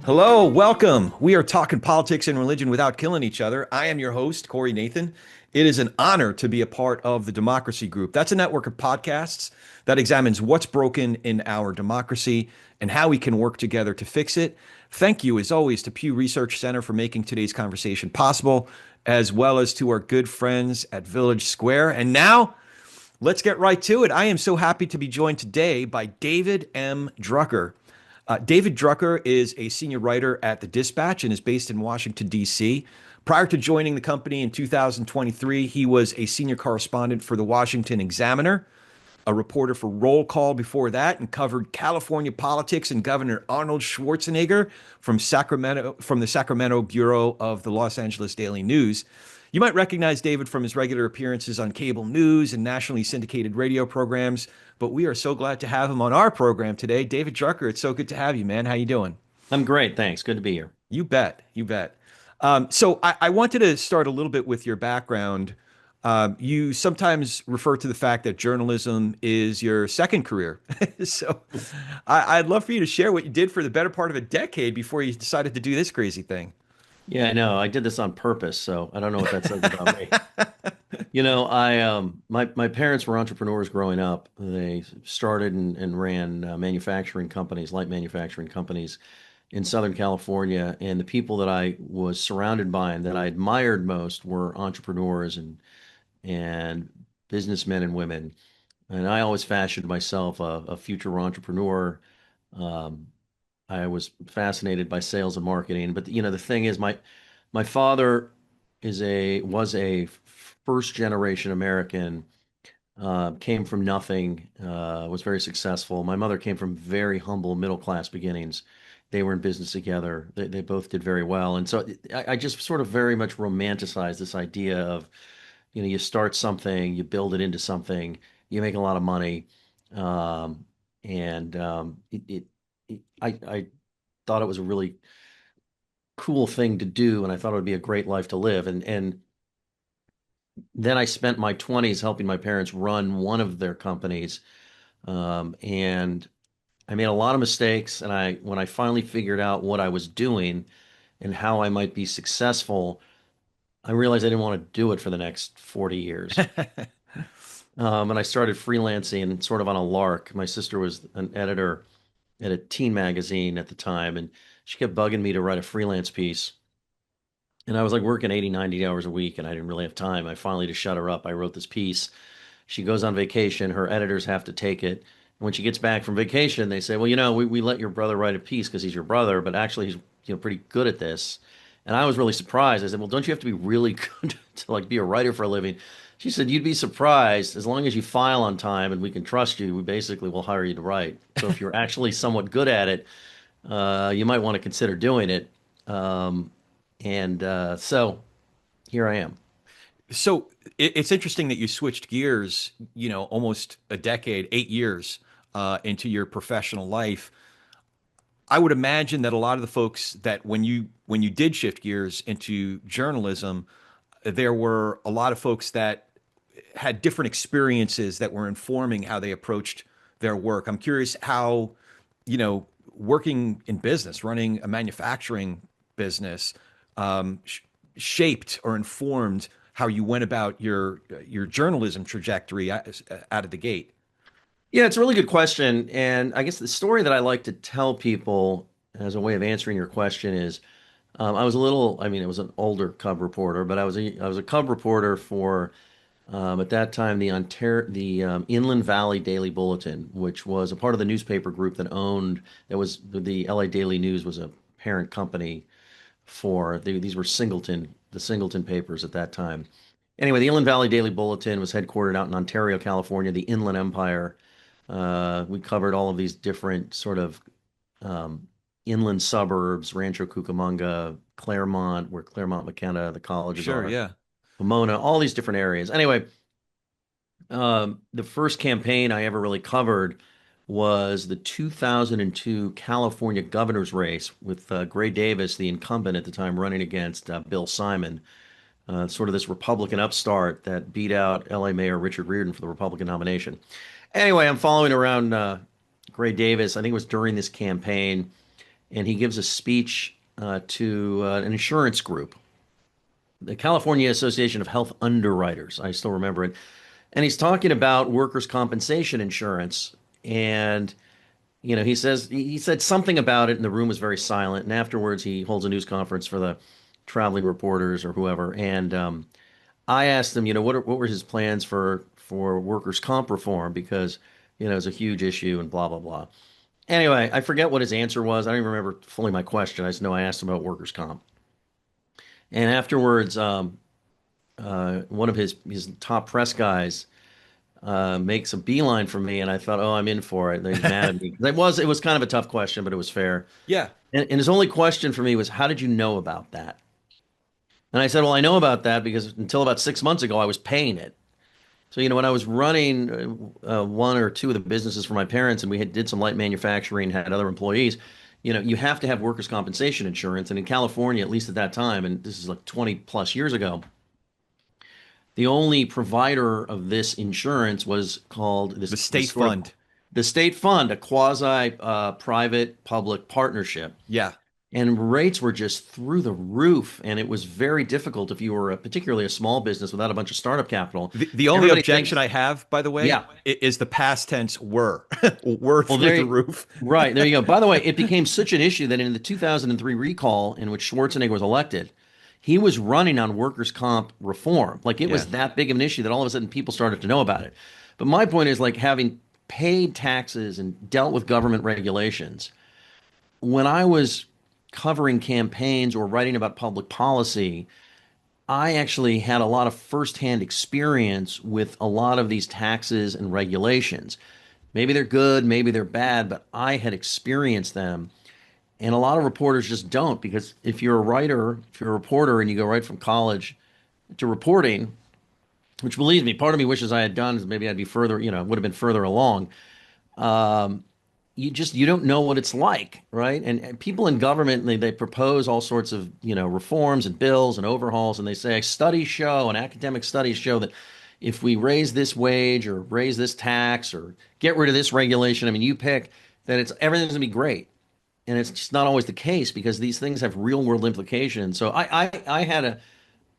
Hello, welcome. We are talking politics and religion without killing each other. I am your host, Corey Nathan. It is an honor to be a part of the Democracy Group. That's a network of podcasts that examines what's broken in our democracy and how we can work together to fix it. Thank you, as always, to Pew Research Center for making today's conversation possible, as well as to our good friends at Village Square. And now, let's get right to it. I am so happy to be joined today by David M. Drucker. David Drucker is a senior writer at The Dispatch and is based in Washington, D.C. Prior to joining the company in 2023, he was a senior correspondent for the Washington Examiner, a reporter for Roll Call before that, and covered California politics and Governor Arnold Schwarzenegger from the Sacramento Bureau of the Los Angeles Daily News. You might recognize David from his regular appearances on cable news and nationally syndicated radio programs, but we are so glad to have him on our program today. David Drucker, it's so good to have you, man. How you doing? I'm great, thanks. Good to be here. You bet. You bet. So I wanted to start a little bit with your background. You sometimes refer to the fact that journalism is your second career. So I'd love for you to share what you did for the better part of a decade before you decided to do this crazy thing. Yeah, I know. I did this on purpose, so I don't know what that says about me. My parents were entrepreneurs growing up. They started and ran manufacturing companies, light manufacturing companies in Southern California, and the people that I was surrounded by and that I admired most were entrepreneurs and businessmen and women. And I always fashioned myself a future entrepreneur. Um, I was fascinated by sales and marketing, but the thing is, my father was a first generation American, came from nothing, was very successful. My mother came from very humble middle class beginnings. They were in business together. They both did very well, and so I just sort of very much romanticized this idea of, you start something, you build it into something, you make a lot of money, and I thought it was a really cool thing to do, and I thought it would be a great life to live. And then I spent my 20s helping my parents run one of their companies, and I made a lot of mistakes. And when I finally figured out what I was doing and how I might be successful, I realized I didn't want to do it for the next 40 years. And I started freelancing sort of on a lark. My sister was an editor at a teen magazine at the time, and she kept bugging me to write a freelance piece. And I was like working 80, 90 hours a week, and I didn't really have time. I finally just shut her up. I wrote this piece. She goes on vacation. Her editors have to take it. And when she gets back from vacation, they say, well, we let your brother write a piece because he's your brother, but actually he's pretty good at this. And I was really surprised. I said, well, don't you have to be really good to be a writer for a living? She said, you'd be surprised. As long as you file on time and we can trust you, we basically will hire you to write. So if you're actually somewhat good at it, you might want to consider doing it. So here I am. So it's interesting that you switched gears, almost a decade, 8 years into your professional life. I would imagine that a lot of the folks that when you did shift gears into journalism, there were a lot of folks that had different experiences that were informing how they approached their work. I'm curious how, working in business, running a manufacturing business, shaped or informed how you went about your journalism trajectory out of the gate. Yeah, it's a really good question. And I guess the story that I like to tell people as a way of answering your question is, it was an older Cub reporter, but I was a Cub reporter for, at that time, the Inland Valley Daily Bulletin, which was a part of the newspaper group that was the LA Daily News was a parent company these were the Singleton papers at that time. Anyway, the Inland Valley Daily Bulletin was headquartered out in Ontario, California, the Inland Empire. We covered all of these different sort of inland suburbs, Rancho Cucamonga, Claremont, where Claremont McKenna, the colleges Sure, are, yeah. Pomona, all these different areas. Anyway, the first campaign I ever really covered was the 2002 California governor's race with Gray Davis, the incumbent at the time, running against Bill Simon, sort of this Republican upstart that beat out LA Mayor Richard Riordan for the Republican nomination. Anyway, I'm following around Gray Davis. I think it was during this campaign, and he gives a speech to an insurance group, the California Association of Health Underwriters. I still remember it. And he's talking about workers' compensation insurance. And, he said something about it, and the room was very silent. And afterwards, he holds a news conference for the traveling reporters or whoever. And I asked him, what were his plans for workers' comp reform? Because, it's a huge issue and blah, blah, blah. Anyway, I forget what his answer was. I don't even remember fully my question. I just know I asked him about workers' comp. And afterwards, one of his top press guys makes a beeline for me, and I thought, oh, I'm in for it. And he's mad at me. It was kind of a tough question, but it was fair. Yeah. And his only question for me was, how did you know about that? And I said, well, I know about that because until about 6 months ago, I was paying it. So, when I was running one or two of the businesses for my parents, and we did some light manufacturing, had other employees, you have to have workers' compensation insurance. And in California, at least at that time, and this is like 20 plus years ago, the only provider of this insurance was called The state fund. The state fund, a quasi private public partnership. Yeah. And rates were just through the roof. And it was very difficult if you were particularly a small business without a bunch of startup capital. The only objection I have, by the way, yeah, is the past tense were through the roof. Right. There you go. By the way, it became such an issue that in the 2003 recall in which Schwarzenegger was elected, he was running on workers' comp reform. Like it was that big of an issue that all of a sudden people started to know about it. But my point is, like, having paid taxes and dealt with government regulations, when I was covering campaigns or writing about public policy, I actually had a lot of firsthand experience with a lot of these taxes and regulations. Maybe they're good, maybe they're bad, but I had experienced them. And a lot of reporters just don't, because if you're a writer, if you're a reporter and you go right from college to reporting, which, believe me, part of me wishes I had done, is maybe I'd be further, would have been further along. You don't know what it's like, right? And people in government, they propose all sorts of, reforms and bills and overhauls, and they say studies show and academic studies show that if we raise this wage or raise this tax or get rid of this regulation, I mean, you pick, that everything's gonna be great. And it's just not always the case, because these things have real world implications. So I had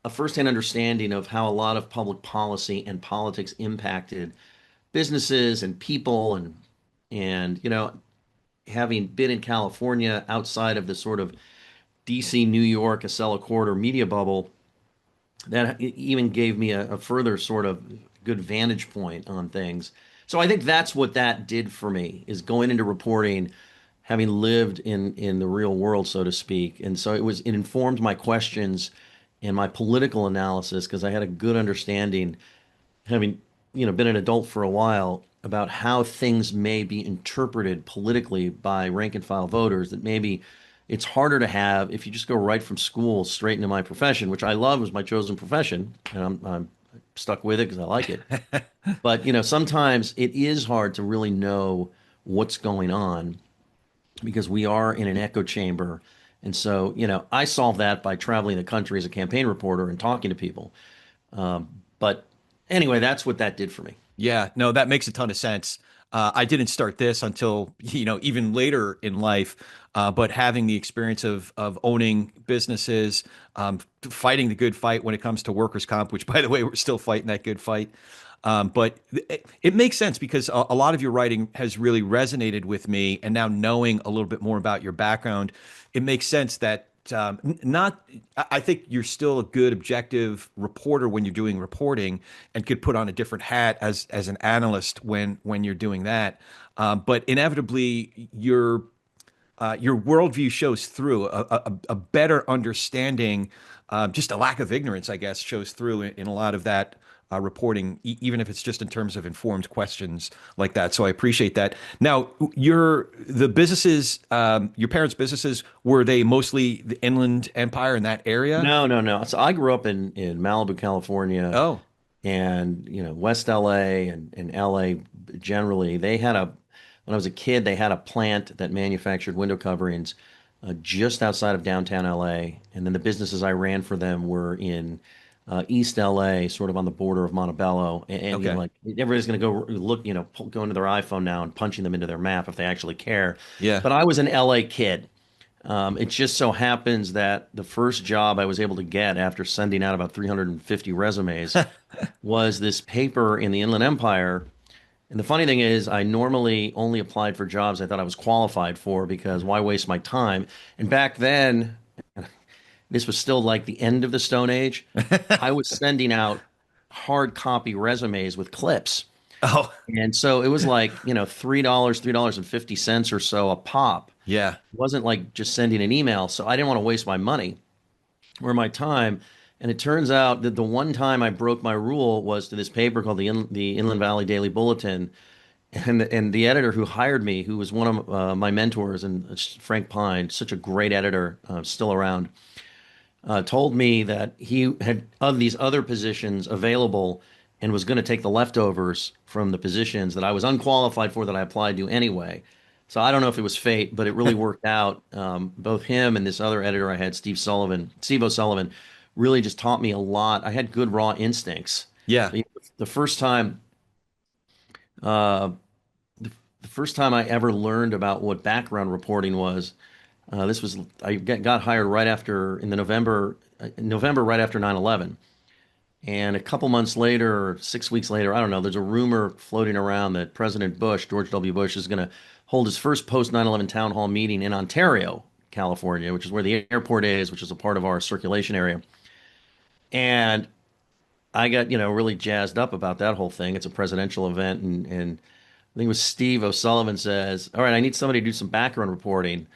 a firsthand understanding of how a lot of public policy and politics impacted businesses and people, and having been in California outside of the sort of DC, New York, Acela Corridor media bubble, that even gave me a further sort of good vantage point on things. So I think that's what that did for me, is going into reporting, having lived in the real world, so to speak. And so it informed my questions and my political analysis, because I had a good understanding, having been an adult for a while, about how things may be interpreted politically by rank and file voters, that maybe it's harder to have if you just go right from school straight into my profession, which I love, was my chosen profession, and I'm stuck with it because I like it. But sometimes it is hard to really know what's going on, because we are in an echo chamber. And so, I solved that by traveling the country as a campaign reporter and talking to people. But anyway, that's what that did for me. Yeah, no, that makes a ton of sense. I didn't start this until, even later in life, but having the experience of owning businesses, fighting the good fight when it comes to workers' comp, which, by the way, we're still fighting that good fight. But it makes sense, because a lot of your writing has really resonated with me. And now, knowing a little bit more about your background, it makes sense that I think you're still a good objective reporter when you're doing reporting, and could put on a different hat as an analyst when you're doing that. But inevitably, your worldview shows through. A better understanding, just a lack of ignorance, I guess, shows through in a lot of that reporting, even if it's just in terms of informed questions like that. So I appreciate that. Now, the businesses, your parents' businesses, were they mostly the Inland Empire in that area? No. So I grew up in Malibu, California. Oh, And West LA and LA generally, they had when I was a kid, they had a plant that manufactured window coverings just outside of downtown LA. And then the businesses I ran for them were in East LA, sort of on the border of Montebello. And Okay. like everybody's going to go look, go into their iPhone now and punching them into their map if they actually care. Yeah. But I was an LA kid. It just so happens that the first job I was able to get after sending out about 350 resumes was this paper in the Inland Empire. And the funny thing is, I normally only applied for jobs I thought I was qualified for because why waste my time? And back then, this was still like the end of the Stone Age. I was sending out hard copy resumes with clips. Oh, And so it was like, $3.50 or so a pop. yeah. It wasn't like just sending an email. So I didn't want to waste my money or my time. And it turns out that the one time I broke my rule was to this paper called the Inland Valley Daily Bulletin. And the editor who hired me, who was one of my mentors, and it's Frank Pine, such a great editor, still around, told me that he had of these other positions available and was going to take the leftovers from the positions that I was unqualified for that I applied to anyway. So I don't know if it was fate, but it really worked out. Both him and this other editor I had, Steve O'Sullivan, really just taught me a lot. I had good raw instincts. Yeah. So the first time, uh, the first time I ever learned about what background reporting was, this was I got hired right after in the November right after 9/11. And a couple months later, or 6 weeks later, I don't know, there's a rumor floating around that President Bush, George W. Bush, is going to hold his first post 9/11 town hall meeting in Ontario, California, which is where the airport is, which is a part of our circulation area. And I got, really jazzed up about that whole thing. It's a presidential event. And I think it was Steve O'Sullivan says, all right, I need somebody to do some background reporting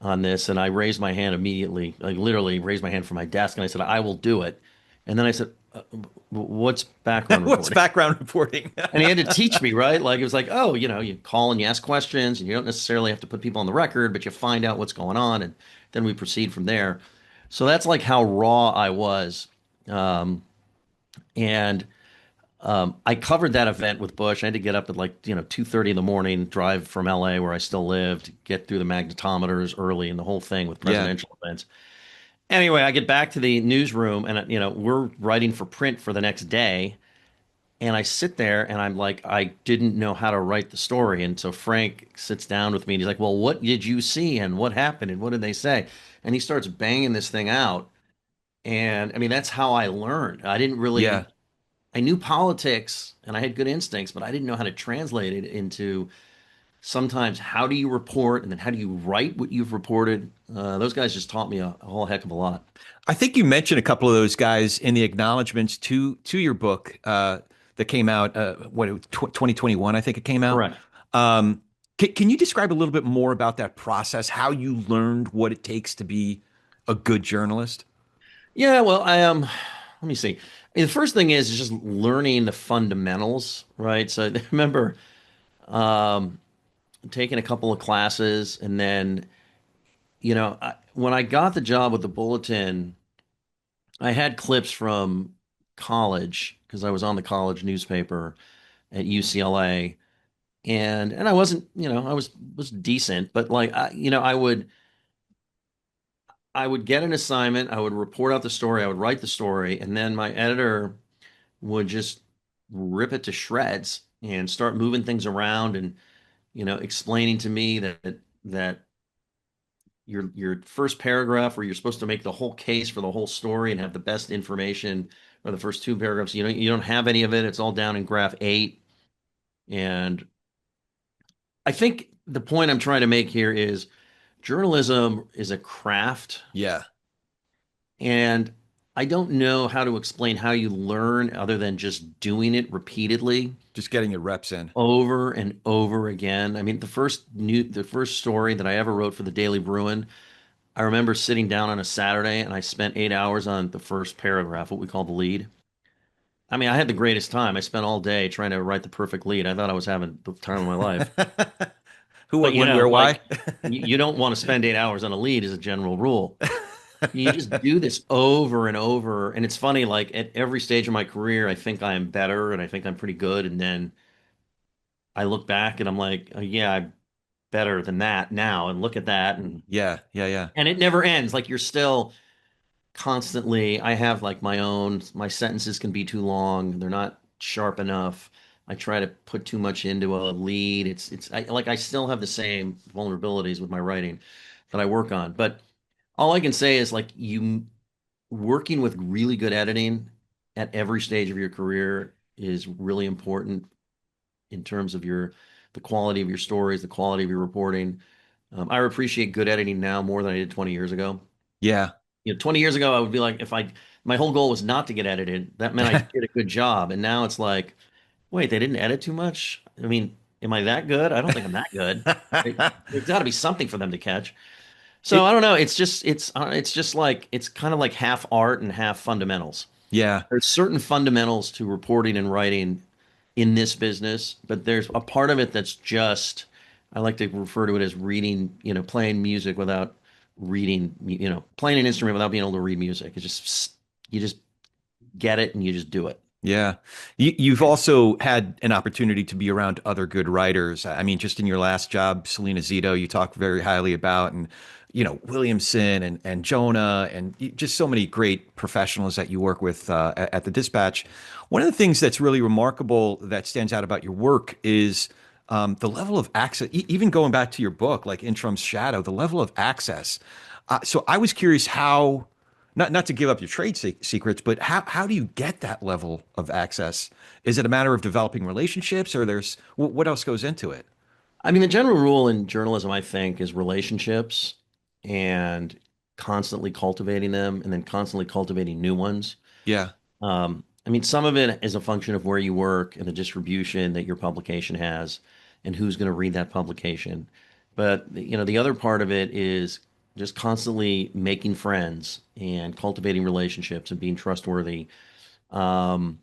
on this. And I raised my hand immediately. I literally raised my hand from my desk and I said, I will do it. And then I said, what's background What's reporting? background reporting? And he had to teach me, right? Like it was like, oh, you call and you ask questions and you don't necessarily have to put people on the record, but you find out what's going on and then we proceed from there. So that's like how raw I was. Um, and I covered that event with Bush. I had to get up at like 2:30 in the morning, drive from LA where I still lived, get through the magnetometers early and the whole thing with Yeah. presidential events. Anyway, I get back to the newsroom and we're writing for print for the next day. And I sit there and I'm like, I didn't know how to write the story. And so Frank sits down with me and he's like, well, what did you see and what happened and what did they say? And he starts banging this thing out. And I mean, that's how I learned. Yeah. I knew politics and I had good instincts, but I didn't know how to translate it into sometimes how do you report and then how do you write what you've reported. Those guys just taught me a whole heck of a lot. I think you mentioned a couple of those guys in the acknowledgments to your book that came out 2021, I think it came out. Correct. Can you describe a little bit more about that process, how you learned what it takes to be a good journalist? Yeah, well, let me see. The first thing is just learning the fundamentals, right? So I remember um, taking a couple of classes, and then, when I got the job with the Bulletin, I had clips from college because I was on the college newspaper at UCLA, and I wasn't, I was decent, but like I would get an assignment, I would report out the story, I would write the story, and then my editor would just rip it to shreds and start moving things around and explaining to me that your first paragraph where you're supposed to make the whole case for the whole story and have the best information or the first two paragraphs, you don't have any of it. It's all down in graph 8. And I think the point I'm trying to make here is journalism is a craft. Yeah, And I don't know how to explain how you learn other than just doing it repeatedly just getting your reps in. over and over again. I mean, the first story that I ever wrote for the Daily Bruin, I remember sitting down on a Saturday and I spent 8 hours on the first paragraph, what we call the lead. I mean, I had the greatest time. I spent all day trying to write the perfect lead. I thought I was having the time of my life. Who, But what, when, where, why? like you don't want to spend 8 hours on a lead as a general rule. You just do this over and over. And it's funny, like at every stage of my career, I think I am better and I think I'm pretty good. And then I look back and I'm like, oh, yeah, I'm better than that now. And look at that. Yeah, yeah, yeah. And it never ends. Like you're still constantly, I have like my sentences can be too long. They're not sharp enough. I try to put too much into a lead. Like I still have the same vulnerabilities with my writing that I work on. But all I can say is like you working with really good editing at every stage of your career is really important in terms of the quality of your stories, the quality of your reporting. I appreciate good editing now more than I did 20 years ago. Yeah. 20 years ago, I would be like, my whole goal was not to get edited. That meant I did a good job. And now it's like, wait, they didn't edit too much? I mean, am I that good? I don't think I'm that good. There's got to be something for them to catch. So It I don't know. It's just like, it's kind of like half art and half fundamentals. yeah. There's certain fundamentals to reporting and writing in this business, but there's a part of it that's just, I like to refer to it as reading, playing music without reading, playing an instrument without being able to read music. It's just, you just get it and you just do it. Yeah. You've also had an opportunity to be around other good writers. I mean, just in your last job, Selena Zito, you talk very highly about, and, Williamson and Jonah, and just so many great professionals that you work with at the Dispatch. One of the things that's really remarkable that stands out about your work is the level of access, even going back to your book, like Intram's Shadow, the level of access. So I was curious how not to give up your trade secrets, but how do you get that level of access? Is it a matter of developing relationships, or there's what else goes into it? I mean, the general rule in journalism, I think, is relationships and constantly cultivating them and then constantly cultivating new ones. Yeah. I mean, some of it is a function of where you work and the distribution that your publication has and who's going to read that publication. But, the other part of it is just constantly making friends and cultivating relationships and being trustworthy. Um,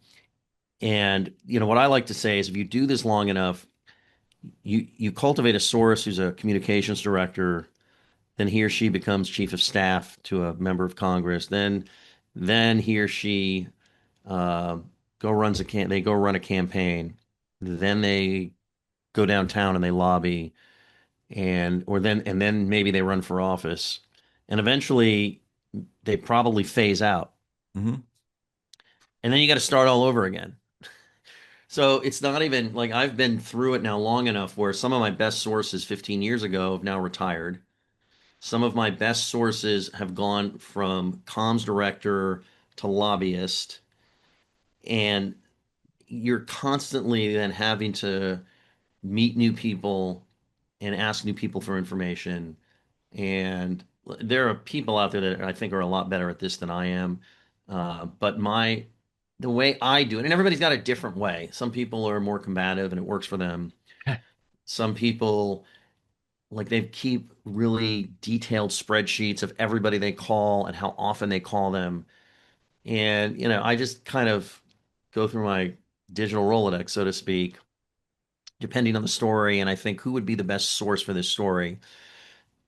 and, what I like to say is if you do this long enough, you cultivate a source who's a communications director, then he or she becomes chief of staff to a member of Congress. Then he or she uh, they go run a campaign. Then they go downtown and they lobby, and then maybe they run for office, and eventually they probably phase out, Hmm. and then you got to start all over again. So it's not even like I've been through it now long enough where some of my best sources 15 years ago have now retired. Some of my best sources have gone from comms director to lobbyist, and you're constantly then having to meet new people and ask new people for information. And there are people out there that I think are a lot better at this than I am. But the way I do it, and everybody's got a different way. Some people are more combative and it works for them. Some people like they keep really detailed spreadsheets of everybody they call and how often they call them. And, I just kind of go through my digital Rolodex, so to speak, depending on the story, and I think who would be the best source for this story.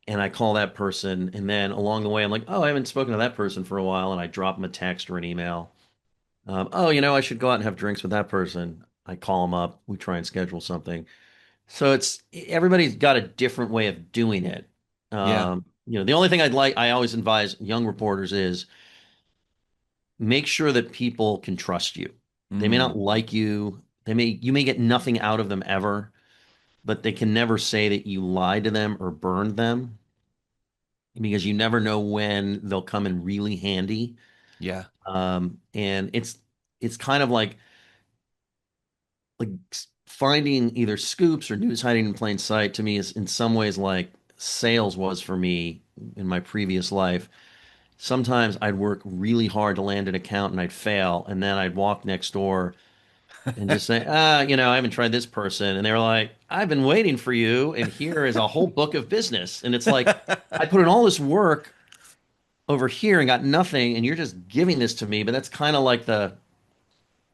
And I call that person, and then along the way, I'm like, oh, I haven't spoken to that person for a while, and I drop them a text or an email. Oh, I should go out and have drinks with that person. I call them up. We try and schedule something. So everybody's got a different way of doing it. Yeah. The only thing I always advise young reporters is make sure that people can trust you. They may Mm. not like you. You may get nothing out of them ever, but they can never say that you lied to them or burned them because you never know when they'll come in really handy. Yeah. And it's kind of like finding either scoops or news hiding in plain sight to me is in some ways like sales was for me in my previous life. Sometimes I'd work really hard to land an account and I'd fail, and then I'd walk next door and just say, I haven't tried this person. And they were like, I've been waiting for you, and here is a whole book of business. And it's like, I put in all this work over here and got nothing, and you're just giving this to me. But that's kind of like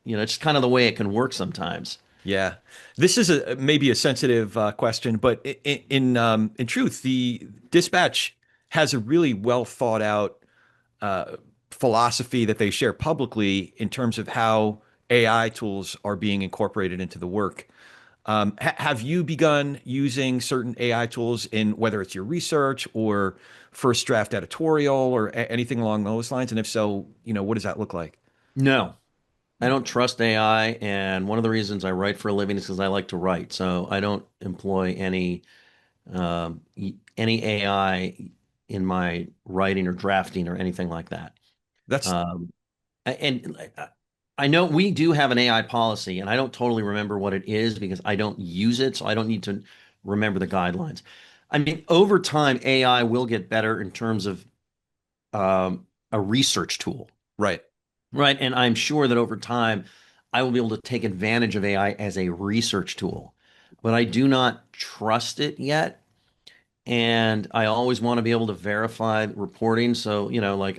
it's kind of the way it can work sometimes. Yeah. This is maybe a sensitive question, but in truth, the Dispatch has a really well thought out uh, philosophy that they share publicly in terms of how AI tools are being incorporated into the work. Have you begun using certain AI tools in whether it's your research or first draft editorial or anything along those lines? And if so, what does that look like? No, I don't trust AI, and one of the reasons I write for a living is because I like to write. So I don't employ any AI in my writing or drafting or anything like that. That's Um, and I know we do have an AI policy, and I don't totally remember what it is because I don't use it, so I don't need to remember the guidelines. I mean, over time, AI will get better in terms of a research tool, right. right? And I'm sure that over time, I will be able to take advantage of AI as a research tool, but I do not trust it yet. And I always want to be able to verify reporting. So, like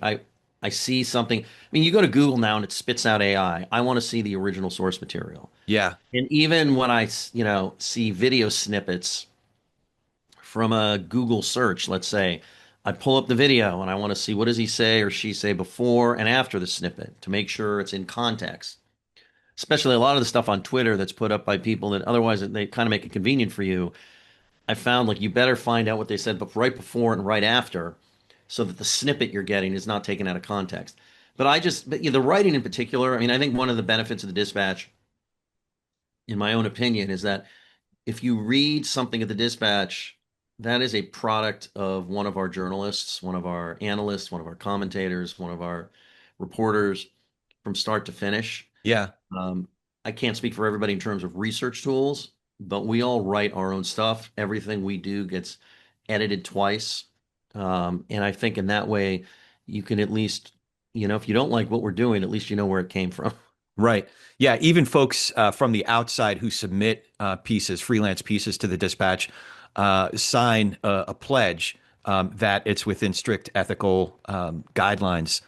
I see something. I mean, you go to Google now and it spits out AI. I want to see the original source material. Yeah. And even when I, see video snippets from a Google search, let's say, I pull up the video and I want to see what does he say or she say before and after the snippet to make sure it's in context. Especially a lot of the stuff on Twitter that's put up by people that otherwise they kind of make it convenient for you. I found like you better find out what they said but right before and right after so that the snippet you're getting is not taken out of context. But the writing in particular, I mean, I think one of the benefits of the Dispatch, in my own opinion, is that if you read something at the Dispatch, that is a product of one of our journalists, one of our analysts, one of our commentators, one of our reporters from start to finish. Yeah. Um, I can't speak for everybody in terms of research tools, but we all write our own stuff. Everything we do gets edited twice. And I think in that way, you can at least, if you don't like what we're doing, at least you know where it came from. Right. Yeah. Even folks from the outside who submit pieces, freelance pieces to the Dispatch, sign a pledge that it's within strict ethical guidelines.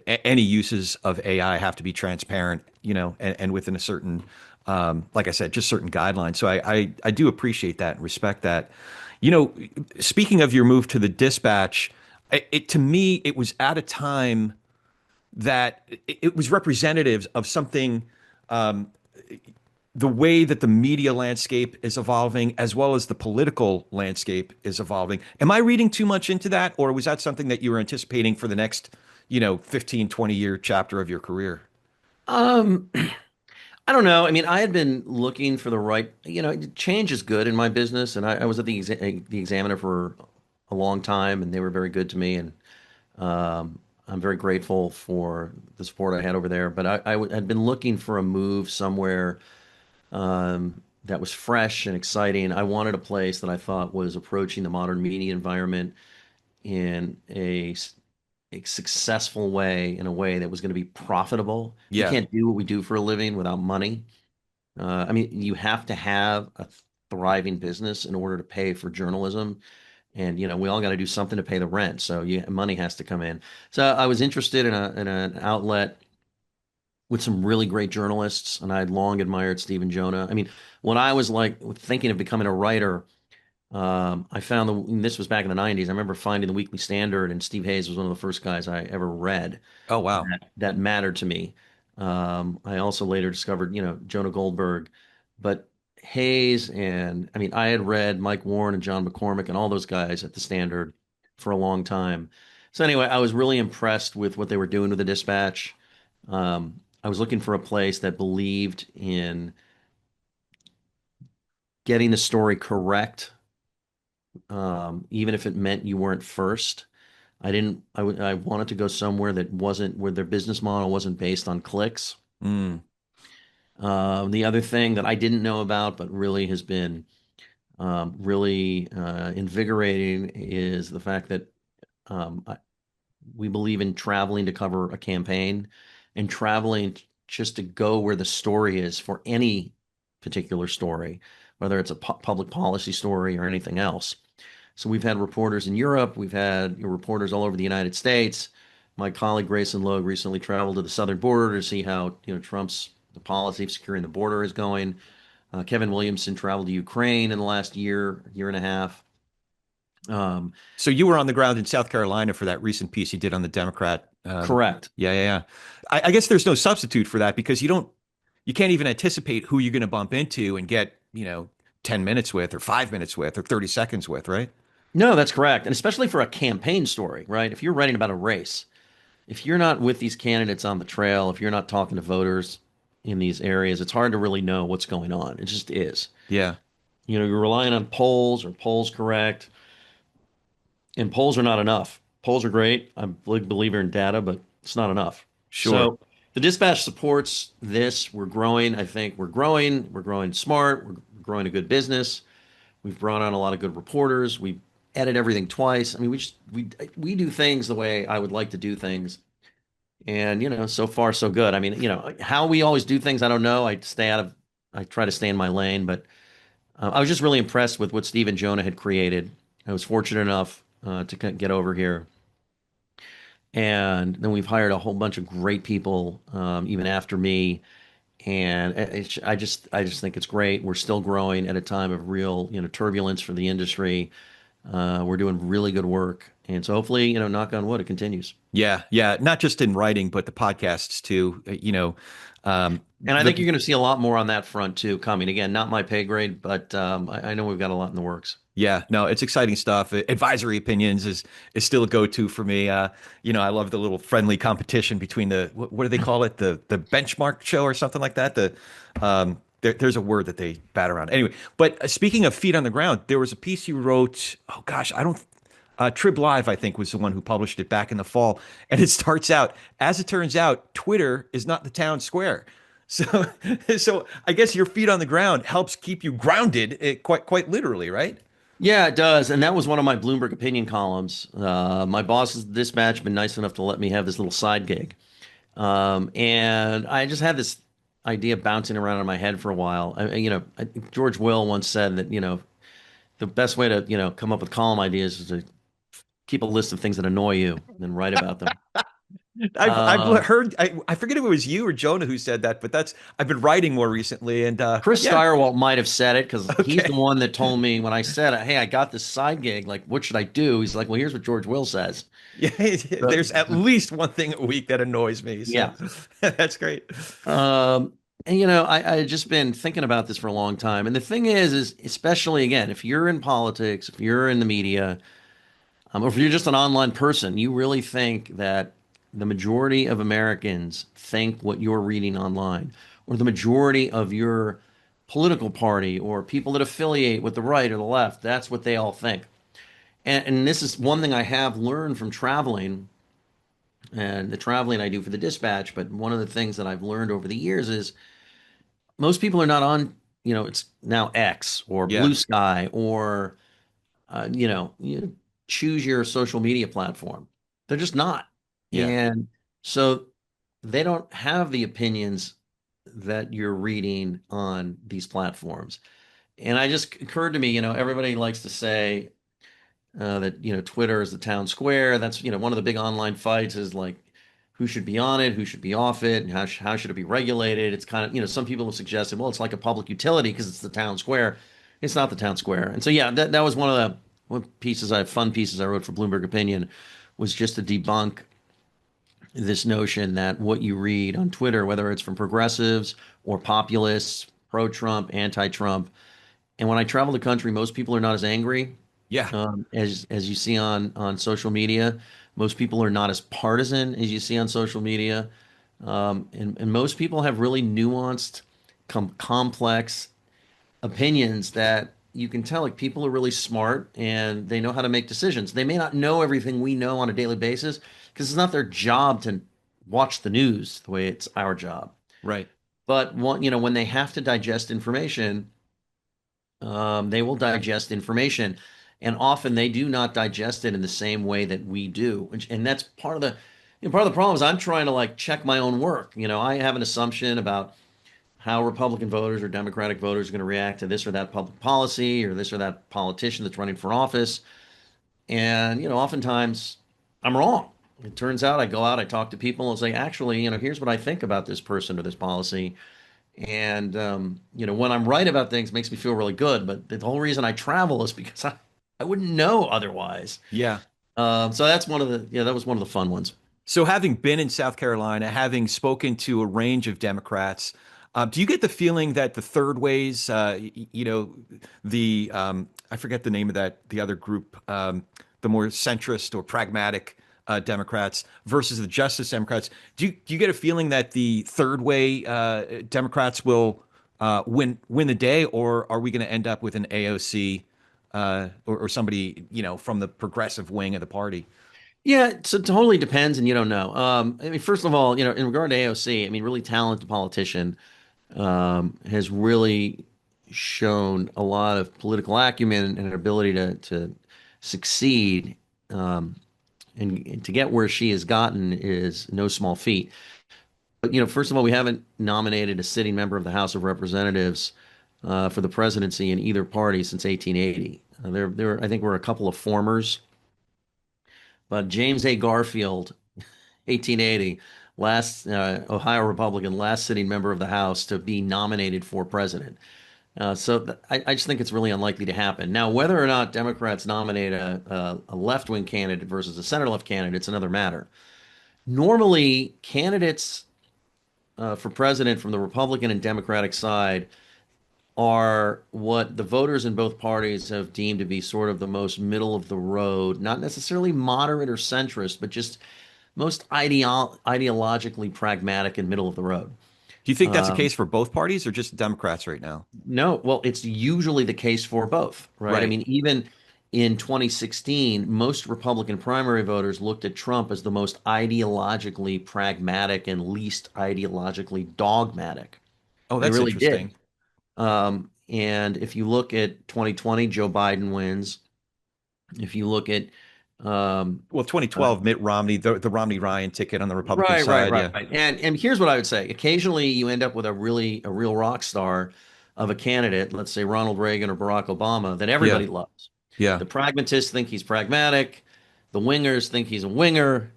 Any uses of AI have to be transparent, and within a certain, like I said, just certain guidelines. So I do appreciate that and respect that. You know, Speaking of your move to the Dispatch, to me, it was at a time that it was representative of something, um, the way that the media landscape is evolving as well as the political landscape is evolving. Am I reading too much into that, or was that something that you were anticipating for the next, 15, 20-year chapter of your career? Um, I don't know. I mean, I had been looking for the right, change is good in my business, and I was at the Examiner for a long time, and they were very good to me, and I'm very grateful for the support I had over there. But had been looking for a move somewhere that was fresh and exciting. I wanted a place that I thought was approaching the modern media environment in a successful way, in a way that was going to be profitable. We Yeah. can't do what we do for a living without money. I mean, you have to have a thriving business in order to pay for journalism. And we all got to do something to pay the rent, so money has to come in. So I was interested in an outlet with some really great journalists, and I had long admired Stephen Jonah. I mean, when I was like thinking of becoming a writer, I found and this was back in the '90s. I remember finding the Weekly Standard, and Steve Hayes was one of the first guys I ever read Oh, wow. that mattered to me. I also later discovered, Jonah Goldberg, but Hayes and I mean, I had read Mike Warren and John McCormick and all those guys at the Standard for a long time. So anyway, I was really impressed with what they were doing with the Dispatch. I was looking for a place that believed in getting the story correct, even if it meant you weren't first. I wanted to go somewhere that wasn't where their business model wasn't based on clicks. Mm, The other thing that I didn't know about, but really has been really invigorating, is the fact that we believe in traveling to cover a campaign and traveling just to go where the story is for any particular story, whether it's a public policy story or anything else. So we've had reporters in Europe, we've had reporters all over the United States. My colleague Grayson Logue recently traveled to the southern border to see how Trump's the policy of securing the border is going. Kevin Williamson traveled to Ukraine in the last year and a half. Um, So you were on the ground in South Carolina for that recent piece you did on the Democrat. correct. Yeah, yeah, yeah. I guess there's no substitute for that because you can't even anticipate who you're going to bump into and get 10 minutes with or 5 minutes with or 30 seconds with, right? No, that's correct. And especially for a campaign story, right? If you're writing about a race, if you're not with these candidates on the trail, if you're not talking to voters in these areas, it's hard to really know what's going on. It just is. Yeah, You're relying on polls or polls correct, and polls are not enough. Polls are great. I'm a big believer in data, but it's not enough. sure. So the dispatch supports this. We're growing. I think we're growing. We're growing smart. We're growing a good business. We've brought on a lot of good reporters. We edit everything twice. I mean, we do things the way I would like to do things. And, so far so good. I mean, how we always do things, I don't know. I try to stay in my lane, but I was just really impressed with what Steve and Jonah had created. I was fortunate enough to get over here. And then we've hired a whole bunch of great people, even after me. And I just think it's great. We're still growing at a time of real, turbulence for the industry. We're doing really good work. And so hopefully, knock on wood, it continues. Yeah, yeah. Not just in writing, but the podcasts too. And I The think you're going to see a lot more on that front too coming. Again, not my pay grade, but I know we've got a lot in the works. Yeah, no, it's exciting stuff. Advisory opinions is still a go-to for me. I love the little friendly competition between what do they call it? The benchmark show or something like that. There's a word that they bat around. Anyway, but speaking of feet on the ground, there was a piece you wrote. Oh gosh, I don't. Trib Live, I think, was the one who published it back in the fall, and it starts out, as it turns out, Twitter is not the town square. So, so I guess your feet on the ground helps keep you grounded, quite literally, right? Yeah, it does. And that was one of my Bloomberg opinion columns. My boss at Dispatch been nice enough to let me have this little side gig. And I just had this idea bouncing around in my head for a while. I think George Will once said that, the best way to, come up with column ideas is to keep a list of things that annoy you and then write about them. I've Um, heard I forget if it was you or Jonah who said that, but that's I've been writing more recently, and Chris yeah, Stirewalt might have said it because he's the okay, one that told me when I said, "Hey, I got this side gig. Like, what should I do?" He's like, "Well, here's what George Will says." yeah. So, There's at least one thing a week that annoys me, so yeah. that's great. Um, and I just been thinking about this for a long time. And the thing is especially again, if you're in politics, if you're in the media, or if you're just an online person, you really think that the majority of Americans think what you're reading online, or the majority of your political party or people that affiliate with the right or the left, that's what they all think. And this is one thing I have learned from traveling and the traveling I do for the dispatch. But one of the things that I've learned over the years is most people are not on, it's now X or Yeah, Blue Sky or, you choose your social media platform. They're just not. yeah, And so they don't have the opinions that you're reading on these platforms. And I just occurred to me, everybody likes to say that, Twitter is the town square. That's, one of the big online fights is like who should be on it, who should be off it, and how should it be regulated. It's kind of, some people have suggested, well, it's like a public utility because it's the town square. It's not the town square. And so, yeah, that was one pieces fun pieces I wrote for Bloomberg Opinion was just to debunk this notion that what you read on Twitter, whether it's from progressives or populists, pro-Trump, anti-Trump, and when I travel the country, most people are not as angry yeah, as you see on social media. Most people are not as partisan as you see on social media, and most people have really nuanced, complex opinions that you can tell. Like people are really smart and they know how to make decisions. They may not know everything we know on a daily basis because it's not their job to watch the news the way it's our job. right. But when they have to digest information, they will digest information, and often they do not digest it in the same way that we do. And that's part of the problem is I'm trying to like check my own work. I have an assumption about how Republican voters or Democratic voters are going to react to this or that public policy or this or that politician that's running for office. And oftentimes I'm wrong. It turns out I go out, I talk to people, and say, actually, here's what I think about this person or this policy. And when I'm right about things, it makes me feel really good. But the whole reason I travel is because I wouldn't know otherwise. Yeah. So that's that was one of the fun ones. So having been in South Carolina, having spoken to a range of Democrats, Do you get the feeling that the third ways, the I forget the name of the other group, the more centrist or pragmatic Democrats versus the Justice Democrats, do you get a feeling that the third way Democrats will win the day, or are we going to end up with an AOC or somebody from the progressive wing of the party? Yeah, so it totally depends, and you don't know. I mean, first of all, in regard to AOC, I mean, really talented politician, has really shown a lot of political acumen and an ability to succeed, um, and to get where she has gotten is no small feat. But first of all, we haven't nominated a sitting member of the House of Representatives for the presidency in either party since 1880. I think we're a couple of formers, but James A. Garfield, 1880, last Ohio Republican, last sitting member of the House to be nominated for president. I just think it's really unlikely to happen. Now, whether or not Democrats nominate a left-wing candidate versus a center-left candidate, it's another matter. Normally, candidates for president from the Republican and Democratic side are what the voters in both parties have deemed to be sort of the most middle of the road, not necessarily moderate or centrist, but just most ideologically pragmatic and middle of the road. Do you think that's the case for both parties or just Democrats right now? No, well, it's usually the case for both, right? I Right. mean, even in 2016, most Republican primary voters looked at Trump as the most ideologically pragmatic and least ideologically dogmatic. Oh, They that's really did. interesting. And if you look at 2020, Joe Biden wins. If you look at Well, uh, 2012, Mitt Romney, the Romney Ryan ticket on the Republican right, right, side. right, Yeah. right. And here's what I would say. Occasionally you end up with a real rock star of a candidate, let's say Ronald Reagan or Barack Obama, that Yeah. everybody loves. Yeah. The pragmatists think he's pragmatic. The wingers think he's a winger.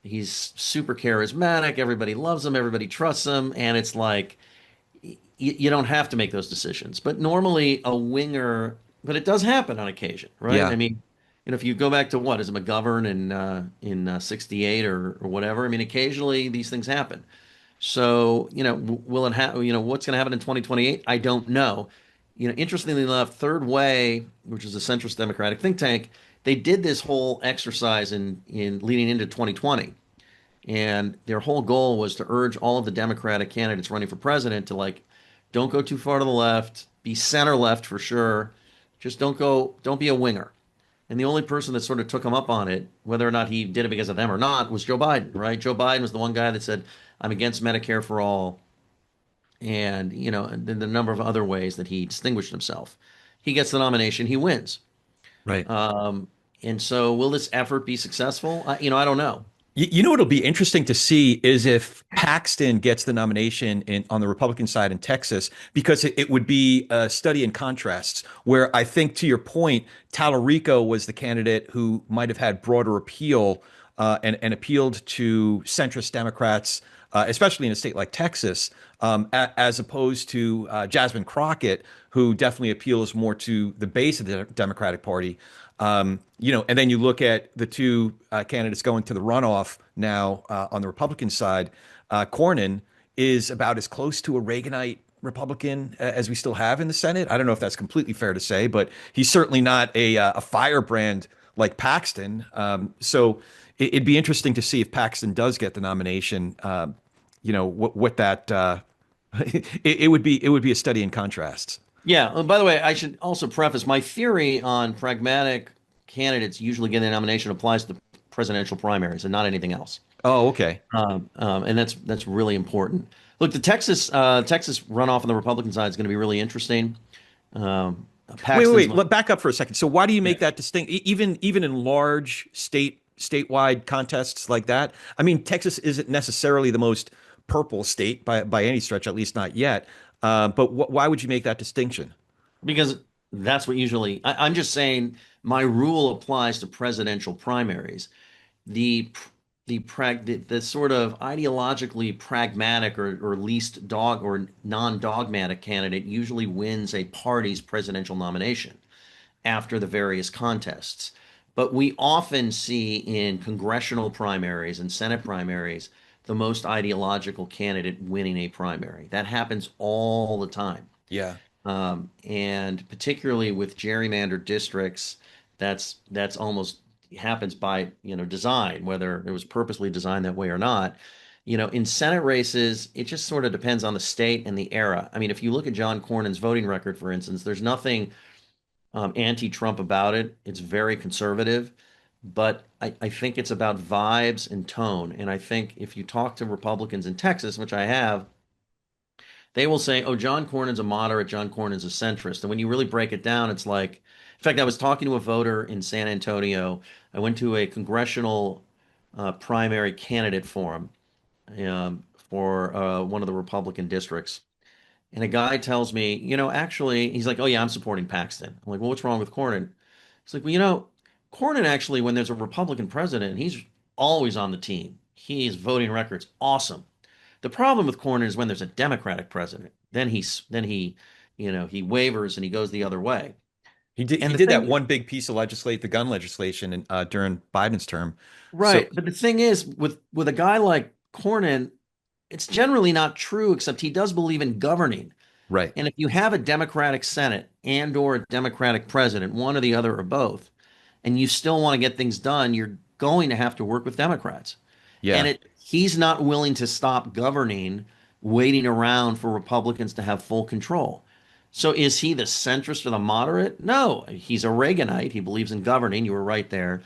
He's super charismatic. Everybody loves him. Everybody trusts him. And it's like, you don't have to make those decisions. But normally a winger, but it does happen on occasion, right? I Yeah. mean, if you go back to what is it, McGovern in '68 or whatever. I mean, occasionally these things happen. So, will it have, what's going to happen in 2028? I don't know. Interestingly enough, Third Way, which is a centrist Democratic think tank, they did this whole exercise in leading into 2020. And their whole goal was to urge all of the Democratic candidates running for president to don't go too far to the left, be center left for sure. Just don't be a winger. And the only person that sort of took him up on it, whether or not he did it because of them or not, was Joe Biden, right? Joe Biden was the one guy that said, I'm against Medicare for all. And, and then the number of other ways that he distinguished himself. He gets the nomination, he wins. Right. Um, and so will this effort be successful? I don't know. You know what'll be interesting to see is if Paxton gets the nomination on the Republican side in Texas, because it would be a study in contrasts, where I think, to your point, Tallarico was the candidate who might have had broader appeal and appealed to centrist Democrats, especially in a state like Texas, as opposed to Jasmine Crockett, who definitely appeals more to the base of the Democratic Party. And then you look at the two candidates going to the runoff now on the Republican side. Cornyn is about as close to a Reaganite Republican as we still have in the Senate. I don't know if that's completely fair to say, but he's certainly not a firebrand like Paxton. So it'd be interesting to see if Paxton does get the nomination. What that it would be a study in contrasts. Yeah. By the way, I should also preface my theory on pragmatic candidates usually getting the nomination applies to presidential primaries and not anything else. Oh, okay. And that's really important. Look, the Texas runoff on the Republican side is going to be really interesting. Um, Wait, wait, Paxton's wait. Let back up for a second. So why do you yeah. make that distinct? Even in large statewide contests like that? I mean, Texas isn't necessarily the most purple state by any stretch, at least not yet. But why would you make that distinction? Because that's what usually I'm just saying my rule applies to presidential primaries. The the sort of ideologically pragmatic or least dog or non-dogmatic candidate usually wins a party's presidential nomination after the various contests. But we often see in congressional primaries and Senate primaries the most ideological candidate winning a primary. That happens all the time. Yeah. And particularly with gerrymandered districts, that's almost happens by, design, whether it was purposely designed that way or not. In Senate races, it just sort of depends on the state and the era. I mean, if you look at John Cornyn's voting record, for instance, there's nothing anti-Trump about it. It's very conservative, but I think it's about vibes and tone. And I think if you talk to Republicans in Texas, which I have, they will say, "Oh, John Cornyn's a moderate, John Cornyn's a centrist." And when you really break it down, it's like, in fact, I was talking to a voter in San Antonio. I went to a congressional primary candidate forum for one of the Republican districts. And a guy tells me, actually, he's like, "Oh, yeah, I'm supporting Paxton." I'm like, "Well, what's wrong with Cornyn?" He's like, "Well, Cornyn actually, when there's a Republican president, he's always on the team. His voting record's awesome. The problem with Cornyn is when there's a Democratic president, then he wavers and he goes the other way." He did And he the did that thing, one big piece of the gun legislation during Biden's term. So, right? But the thing is, with a guy like Cornyn, it's generally not true, except he does believe in governing. right. And if you have a Democratic Senate and or a Democratic president, one or the other or both, and you still want to get things done, you're going to have to work with Democrats. And Yeah. he's not willing to stop governing, waiting around for Republicans to have full control. So is he the centrist or the moderate? No, he's a Reaganite. He believes in governing. You were right there.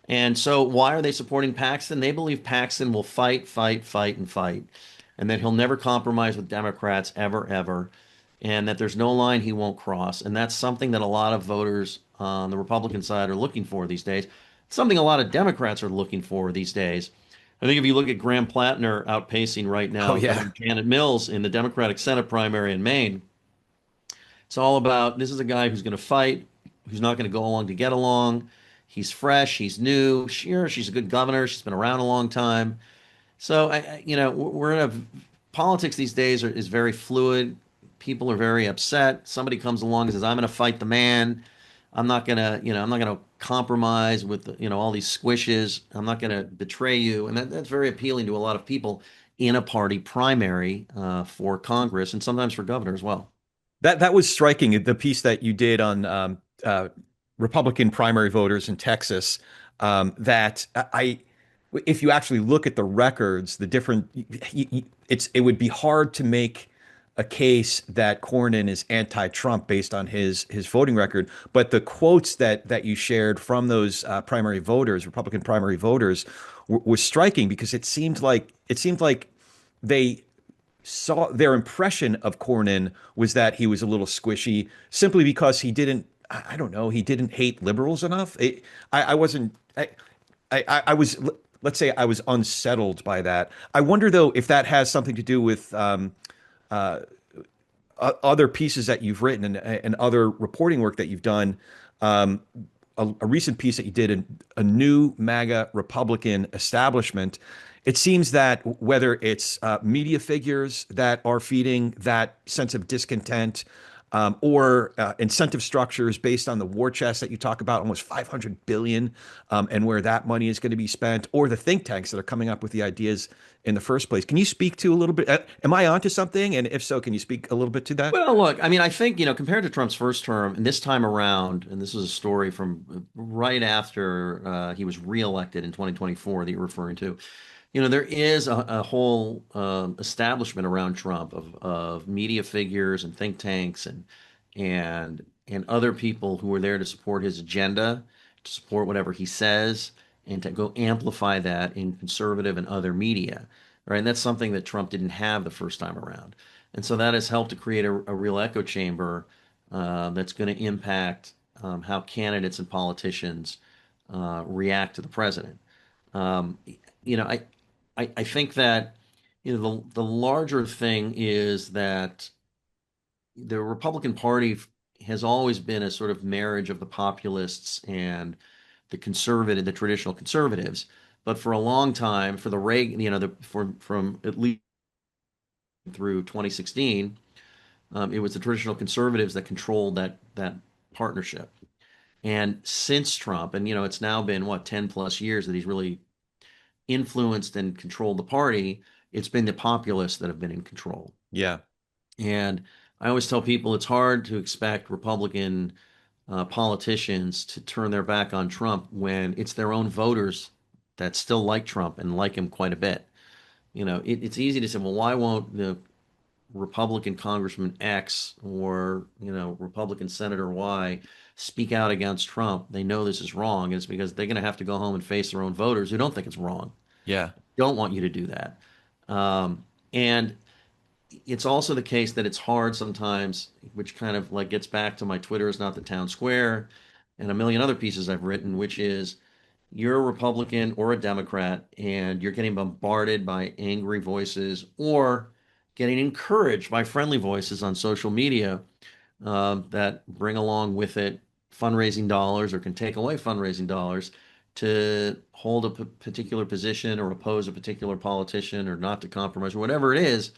And so why are they supporting Paxton? They believe Paxton will fight, fight, fight, and fight, and that he'll never compromise with Democrats ever, ever, and that there's no line he won't cross. And that's something that a lot of voters on the Republican side are looking for these days. It's something a lot of Democrats are looking for these days. I think if you look at Graham Plattner outpacing right Oh, now yeah. Governor Janet Mills in the Democratic Senate primary in Maine, it's all about this is a guy who's going to fight, who's not going to go along to get along. He's fresh, he's new. Sure, she's a good governor. She's been around a long time. So, we're in politics these days is very fluid. People are very upset. Somebody comes along and says, "I'm going to fight the man. I'm not going to compromise with, all these squishes. I'm not going to betray you." And that's very appealing to a lot of people in a party primary for Congress and sometimes for governor as well. That was striking. The piece that you did on Republican primary voters in Texas. That if you actually look at the records, the different, it would be hard to make a case that Cornyn is anti-Trump based on his voting record. But the quotes that you shared from those primary voters, Republican primary voters, were striking because it seemed like they saw their impression of Cornyn was that he was a little squishy simply because he didn't, I don't know, he didn't hate liberals enough. I wasn't, I was, let's say I was unsettled by that. I wonder though if that has something to do with other pieces that you've written and other reporting work that you've done. Um, a recent piece that you did in a new MAGA Republican establishment. It seems that whether it's media figures that are feeding that sense of discontent, or incentive structures based on the war chest that you talk about, almost 500 billion, and where that money is going to be spent, or the think tanks that are coming up with the ideas in the first place. Can you speak to a little bit? Am I onto something? And if so, can you speak a little bit to that? Well, look, I mean, I think, compared to Trump's first term and this time around, and this is a story from right after he was reelected in 2024 that you're referring to, there is a whole establishment around Trump of media figures and think tanks and other people who are there to support his agenda, to support whatever he says, and to go amplify that in conservative and other media, right? And that's something that Trump didn't have the first time around. And so that has helped to create a real echo chamber that's going to impact how candidates and politicians react to the president. Um, you know, I think that the larger thing is that the Republican Party has always been a sort of marriage of the populists and the traditional conservatives. But for a long time, for the Reagan, from at least through 2016, it was the traditional conservatives that controlled that partnership. And since Trump, and it's now been what 10 plus years that he's really influenced and controlled the party, it's been the populists that have been in control. Yeah. And I always tell people it's hard to expect Republican politicians to turn their back on Trump when it's their own voters that still like Trump and like him quite a bit. It's easy to say, well, why won't the Republican Congressman X or, Republican Senator Y speak out against Trump? They know this is wrong. It's because they're going to have to go home and face their own voters who don't think it's wrong, Yeah. don't want you to do that. And it's also the case that it's hard sometimes, which kind of like gets back to my Twitter is not the town square and a million other pieces I've written, which is you're a Republican or a Democrat and you're getting bombarded by angry voices or getting encouraged by friendly voices on social media that bring along with it fundraising dollars or can take away fundraising dollars to hold a particular position or oppose a particular politician or not to compromise or whatever it is.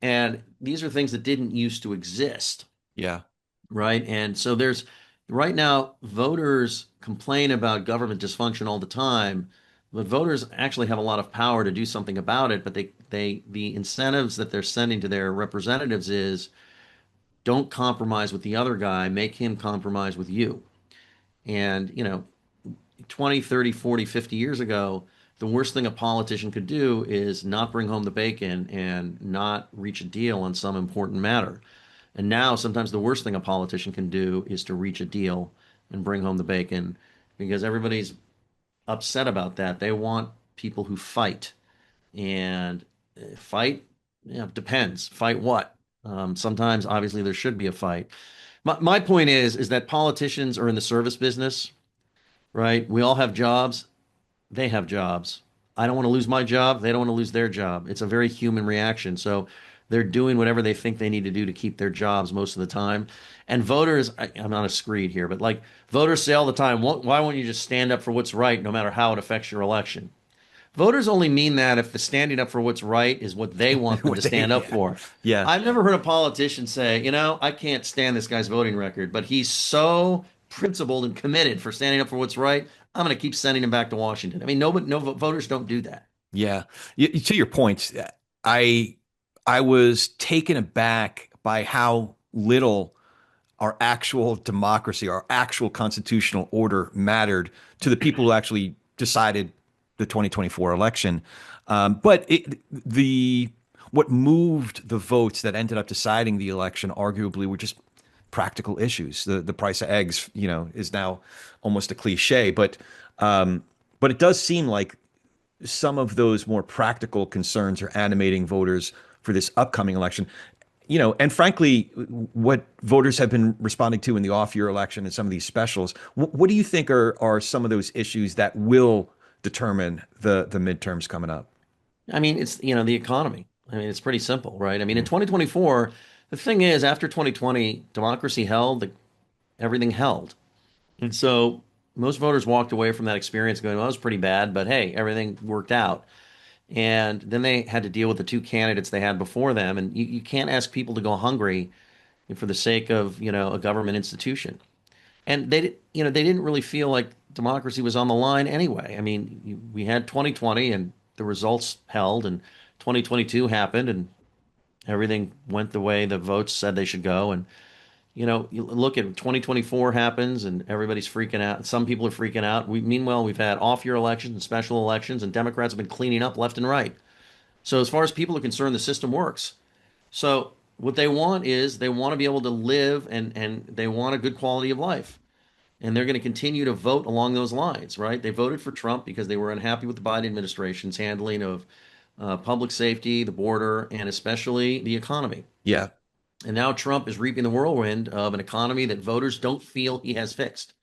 And these are things that didn't used to exist, Yeah. right? And so there's right now, voters complain about government dysfunction all the time, but voters actually have a lot of power to do something about it. But the incentives that they're sending to their representatives is don't compromise with the other guy, make him compromise with you. And, 20, 30, 40, 50 years ago, the worst thing a politician could do is not bring home the bacon and not reach a deal on some important matter. And now, sometimes the worst thing a politician can do is to reach a deal and bring home the bacon because everybody's upset about that. They want people who fight. And fight, depends. Fight what? Sometimes, obviously, there should be a fight. My point is that politicians are in the service business, right? We all have jobs. They have jobs. I don't want to lose my job. They don't want to lose their job. It's a very human reaction. So they're doing whatever they think they need to do to keep their jobs most of the time. And voters, I'm not a screed here, but like voters say all the time, why won't you just stand up for what's right no matter how it affects your election? Voters only mean that if the standing up for what's right is what they want them to stand up Yeah. for. Yeah. I've never heard a politician say, I can't stand this guy's voting record, but he's so principled and committed for standing up for what's right. I'm going to keep sending him back to Washington. I mean, no voters don't do that. Yeah. To your point, I I was taken aback by how little our actual democracy, our actual constitutional order mattered to the people who actually decided the 2024 election. But the what moved the votes that ended up deciding the election arguably were just practical issues. The price of eggs, is now almost a cliche, but it does seem like some of those more practical concerns are animating voters for this upcoming election. And frankly, what voters have been responding to in the off-year election and some of these specials, what do you think are some of those issues that will determine the midterms coming up? I mean, it's, the economy. I mean, it's pretty simple, right? I mean, in 2024, the thing is, after 2020, democracy held, everything held. And so most voters walked away from that experience going, well, it was pretty bad, but hey, everything worked out. And then they had to deal with the two candidates they had before them. And you can't ask people to go hungry for the sake of, a government institution. And they didn't really feel like democracy was on the line anyway. I mean, we had 2020 and the results held, and 2022 happened, and everything went the way the votes said they should go. And you look at 2024 happens and everybody's freaking out. Some people are freaking out. Meanwhile, we've had off-year elections and special elections, and Democrats have been cleaning up left and right. So as far as people are concerned, the system works. So what they want is they want to be able to live and they want a good quality of life. And they're going to continue to vote along those lines, right? They voted for Trump because they were unhappy with the Biden administration's handling of public safety, the border, and especially the economy. Yeah. And now Trump is reaping the whirlwind of an economy that voters don't feel he has fixed.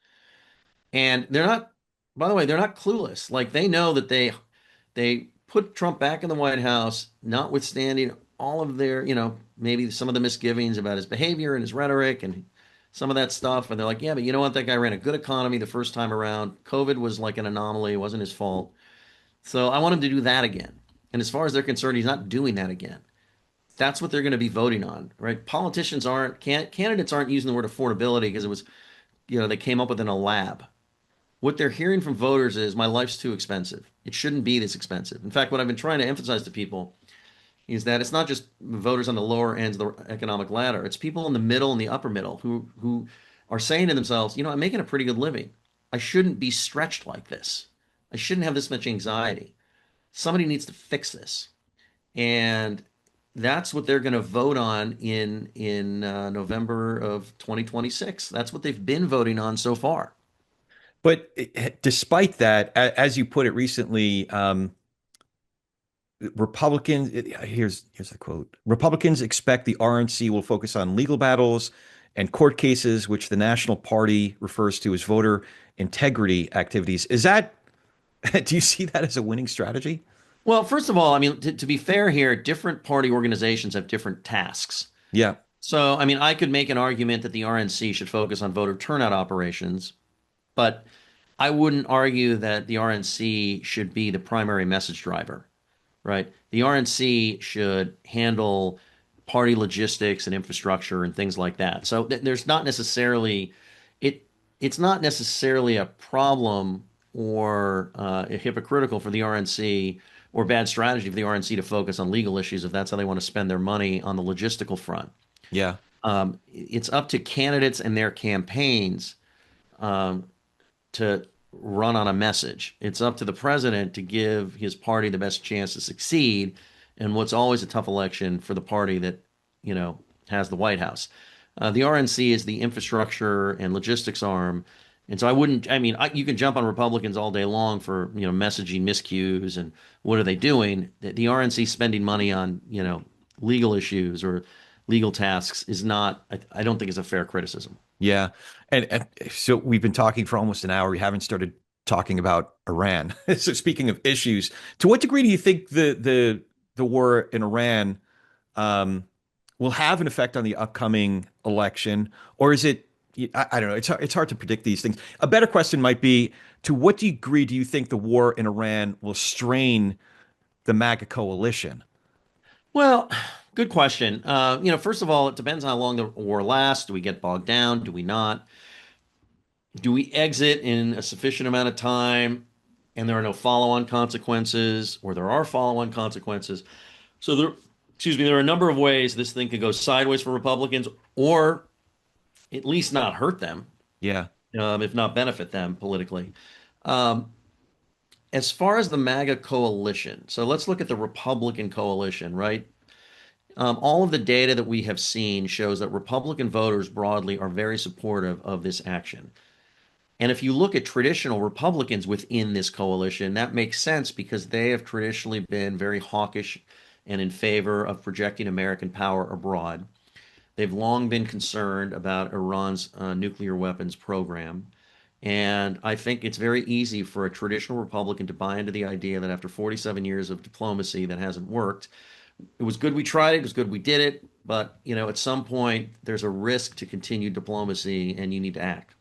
And they're not, by the way, they're not clueless. Like they know that they put Trump back in the White House, notwithstanding all of their, maybe some of the misgivings about his behavior and his rhetoric and some of that stuff. And they're like, yeah, but you know what? That guy ran a good economy the first time around. COVID was like an anomaly. It wasn't his fault. So I want him to do that again. And as far as they're concerned, he's not doing that again. That's what they're going to be voting on, right? Candidates aren't using the word affordability because it was, they came up with it in a lab. What they're hearing from voters is my life's too expensive. It shouldn't be this expensive. In fact, what I've been trying to emphasize to people is that it's not just voters on the lower ends of the economic ladder. It's people in the middle and the upper middle who are saying to themselves, I'm making a pretty good living. I shouldn't be stretched like this. I shouldn't have this much anxiety. Somebody needs to fix this. And that's what they're going to vote on in November of 2026. That's what they've been voting on so far. But despite that, as you put it recently, Republicans, here's the quote. Republicans expect the RNC will focus on legal battles and court cases, which the National Party refers to as voter integrity activities. Is that, do you see that as a winning strategy? Well, first of all, I mean, to be fair here, different party organizations have different tasks. Yeah. So, I mean, I could make an argument that the RNC should focus on voter turnout operations, but I wouldn't argue that the RNC should be the primary message driver, right? The RNC should handle party logistics and infrastructure and things like that. So there's not necessarily it it's not necessarily a problem or hypocritical for the RNC or bad strategy for the RNC to focus on legal issues if that's how they want to spend their money on the logistical front. Yeah. It's up to candidates and their campaigns um, to run on a message. It's up to the president to give his party the best chance to succeed in what's always a tough election for the party that, has the White House. The RNC is the infrastructure and logistics arm. And so you can jump on Republicans all day long for, messaging miscues and what are they doing? The RNC spending money on, legal issues or legal tasks is not, I don't think is a fair criticism. Yeah. And so we've been talking for almost an hour. We haven't started talking about Iran. So speaking of issues, to what degree do you think the war in Iran um, will have an effect on the upcoming election, or is it? I don't know. It's hard to predict these things. A better question might be: to what degree do you think the war in Iran will strain the MAGA coalition? Well, good question. First of all, it depends on how long the war lasts. Do we get bogged down? Do we not? Do we exit in a sufficient amount of time and there are no follow-on consequences, or there are follow-on consequences? So there are a number of ways this thing could go sideways for Republicans, or at least not hurt them, Yeah. if not benefit them politically. Um, as far as the MAGA coalition, so let's look at the Republican coalition, right? All of the data that we have seen shows that Republican voters broadly are very supportive of this action. And if you look at traditional Republicans within this coalition, that makes sense because they have traditionally been very hawkish and in favor of projecting American power abroad. They've long been concerned about Iran's nuclear weapons program. And I think it's very easy for a traditional Republican to buy into the idea that after 47 years of diplomacy that hasn't worked, it was good we tried it, it was good we did it, but at some point there's a risk to continued diplomacy and you need to act.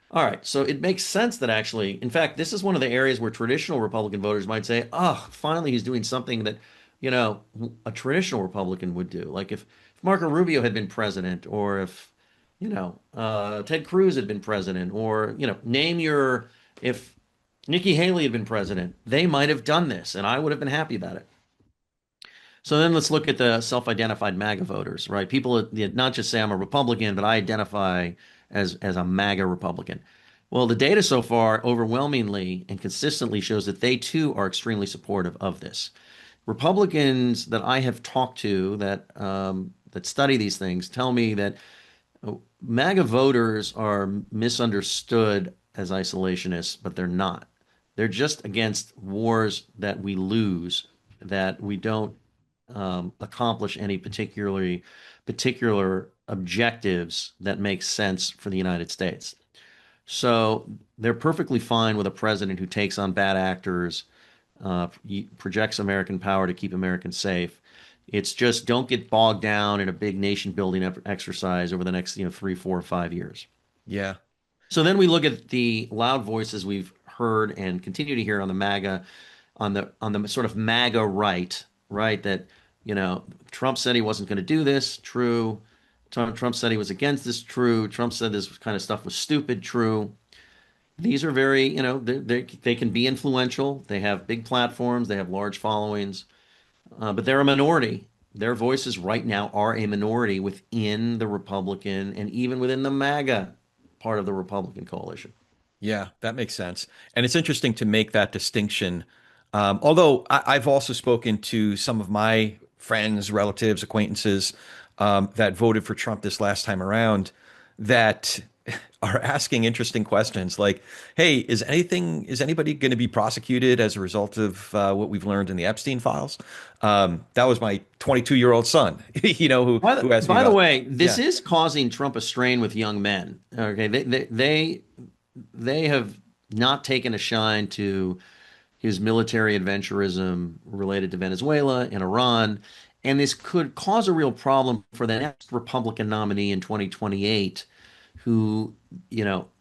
All right, so it makes sense that actually, in fact, this is one of the areas where traditional Republican voters might say, "Oh, finally he's doing something that, a traditional Republican would do." Like if Marco Rubio had been president, or if, Ted Cruz had been president, or, if Nikki Haley had been president, they might have done this, and I would have been happy about it. So then let's look at the self-identified MAGA voters, right? People that not just say I'm a Republican, but I identify as a MAGA Republican. Well, the data so far overwhelmingly and consistently shows that they too are extremely supportive of this. Republicans that I have talked to that study these things tell me that MAGA voters are misunderstood as isolationists, but they're not. They're just against wars that we lose, that we don't accomplish any particular objectives that make sense for the United States. So they're perfectly fine with a president who takes on bad actors, projects American power to keep Americans safe. It's just don't get bogged down in a big nation building exercise over the next 3, 4, 5 years. Yeah. So then we look at the loud voices we've heard and continue to hear on the MAGA, on the sort of MAGA right? That Trump said he wasn't going to do this. True. Trump said he was against this. True. Trump said this kind of stuff was stupid. True. these are very, they can be influential. They have big platforms. They have large followings, but they're a minority. Their voices right now are a minority within the Republican and even within the MAGA part of the Republican coalition. Yeah, that makes sense. And it's interesting to make that distinction. Although I've also spoken to some of my friends, relatives, acquaintances that voted for Trump this last time around that are asking interesting questions like, hey, is anybody going to be prosecuted as a result of what we've learned in the Epstein files? That was my 22-year-old son, who asked me By the about, way, this yeah, is causing Trump a strain with young men. Okay, they have not taken a shine to his military adventurism related to Venezuela and Iran, and this could cause a real problem for the next Republican nominee in 2028, who,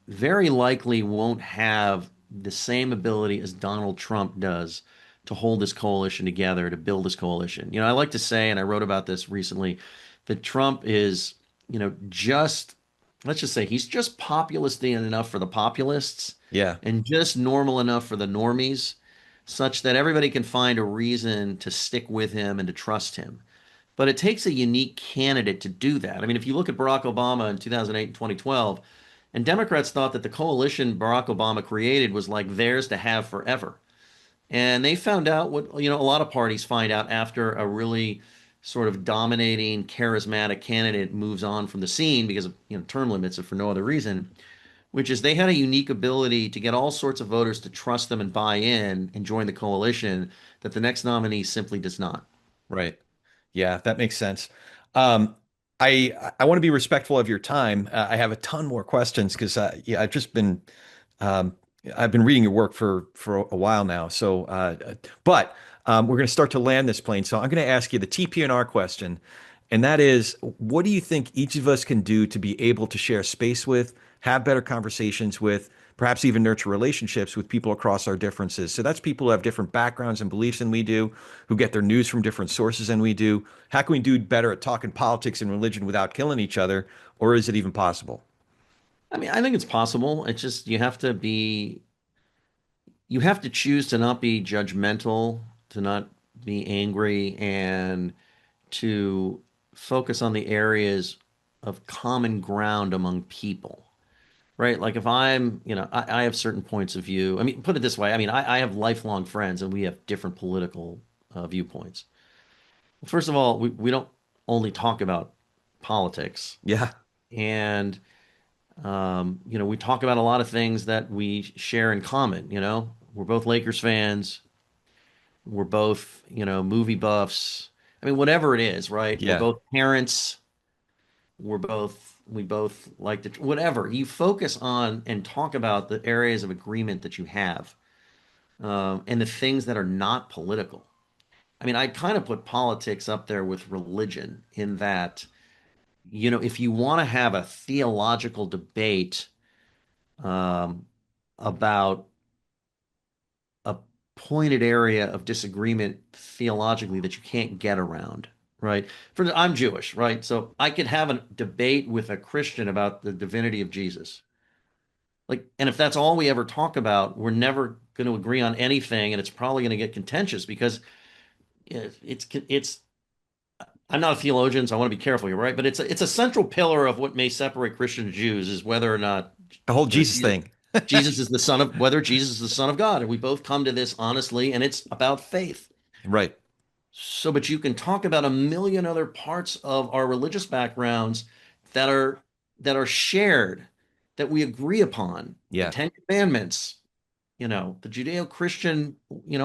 very likely won't have the same ability as Donald Trump does to hold this coalition together, to build this coalition. I like to say, and I wrote about this recently, that Trump is, just, let's just say he's just populistic enough for the populists yeah, and just normal enough for the normies, such that everybody can find a reason to stick with him and to trust him. But it takes a unique candidate to do that. I mean, if you look at Barack Obama in 2008 and 2012, and Democrats thought that the coalition Barack Obama created was like theirs to have forever. And they found out what, a lot of parties find out after a really sort of dominating, charismatic candidate moves on from the scene because of, term limits, if for no other reason, which is they had a unique ability to get all sorts of voters to trust them and buy in and join the coalition that the next nominee simply does not. right. Yeah, that makes sense. Um, I want to be respectful of your time. I have a ton more questions because yeah, um, I've been reading your work for a while now. So, but we're going to start to land this plane. So I'm going to ask you the TP&R question, and that is, what do you think each of us can do to be able to share space with, have better conversations with, perhaps even nurture relationships with people across our differences? So that's people who have different backgrounds and beliefs than we do, who get their news from different sources than we do. How can we do better at talking politics and religion without killing each other, or is it even possible? I mean, I think it's possible. It's just you have to choose to not be judgmental, to not be angry, and to focus on the areas of common ground among people. Right? Like if I have certain points of view. I mean, put it this way. I mean, I have lifelong friends and we have different political viewpoints. First of all, we don't only talk about politics. Yeah, And, we talk about a lot of things that we share in common. We're both Lakers fans. We're both, movie buffs. I mean, whatever it is, right? We're yeah, both parents. We both like to, whatever. You focus on and talk about the areas of agreement that you have, and the things that are not political. I mean, I kind of put politics up there with religion in that, if you want to have a theological debate um, about a pointed area of disagreement theologically that you can't get around, right? I'm Jewish, right? So I could have a debate with a Christian about the divinity of Jesus. Like, and if that's all we ever talk about, we're never going to agree on anything, and it's probably going to get contentious because it's. I'm not a theologian, so I want to be careful here, right? But it's a central pillar of what may separate Christians and Jews is whether or not the whole uh, Jesus Jesus, thing. Jesus is the son of whether Jesus is the son of God, and we both come to this honestly, and it's about faith. Right. So, but you can talk about a million other parts of our religious backgrounds that are shared, that we agree upon. The Yeah. Ten Commandments, the Judeo-Christian,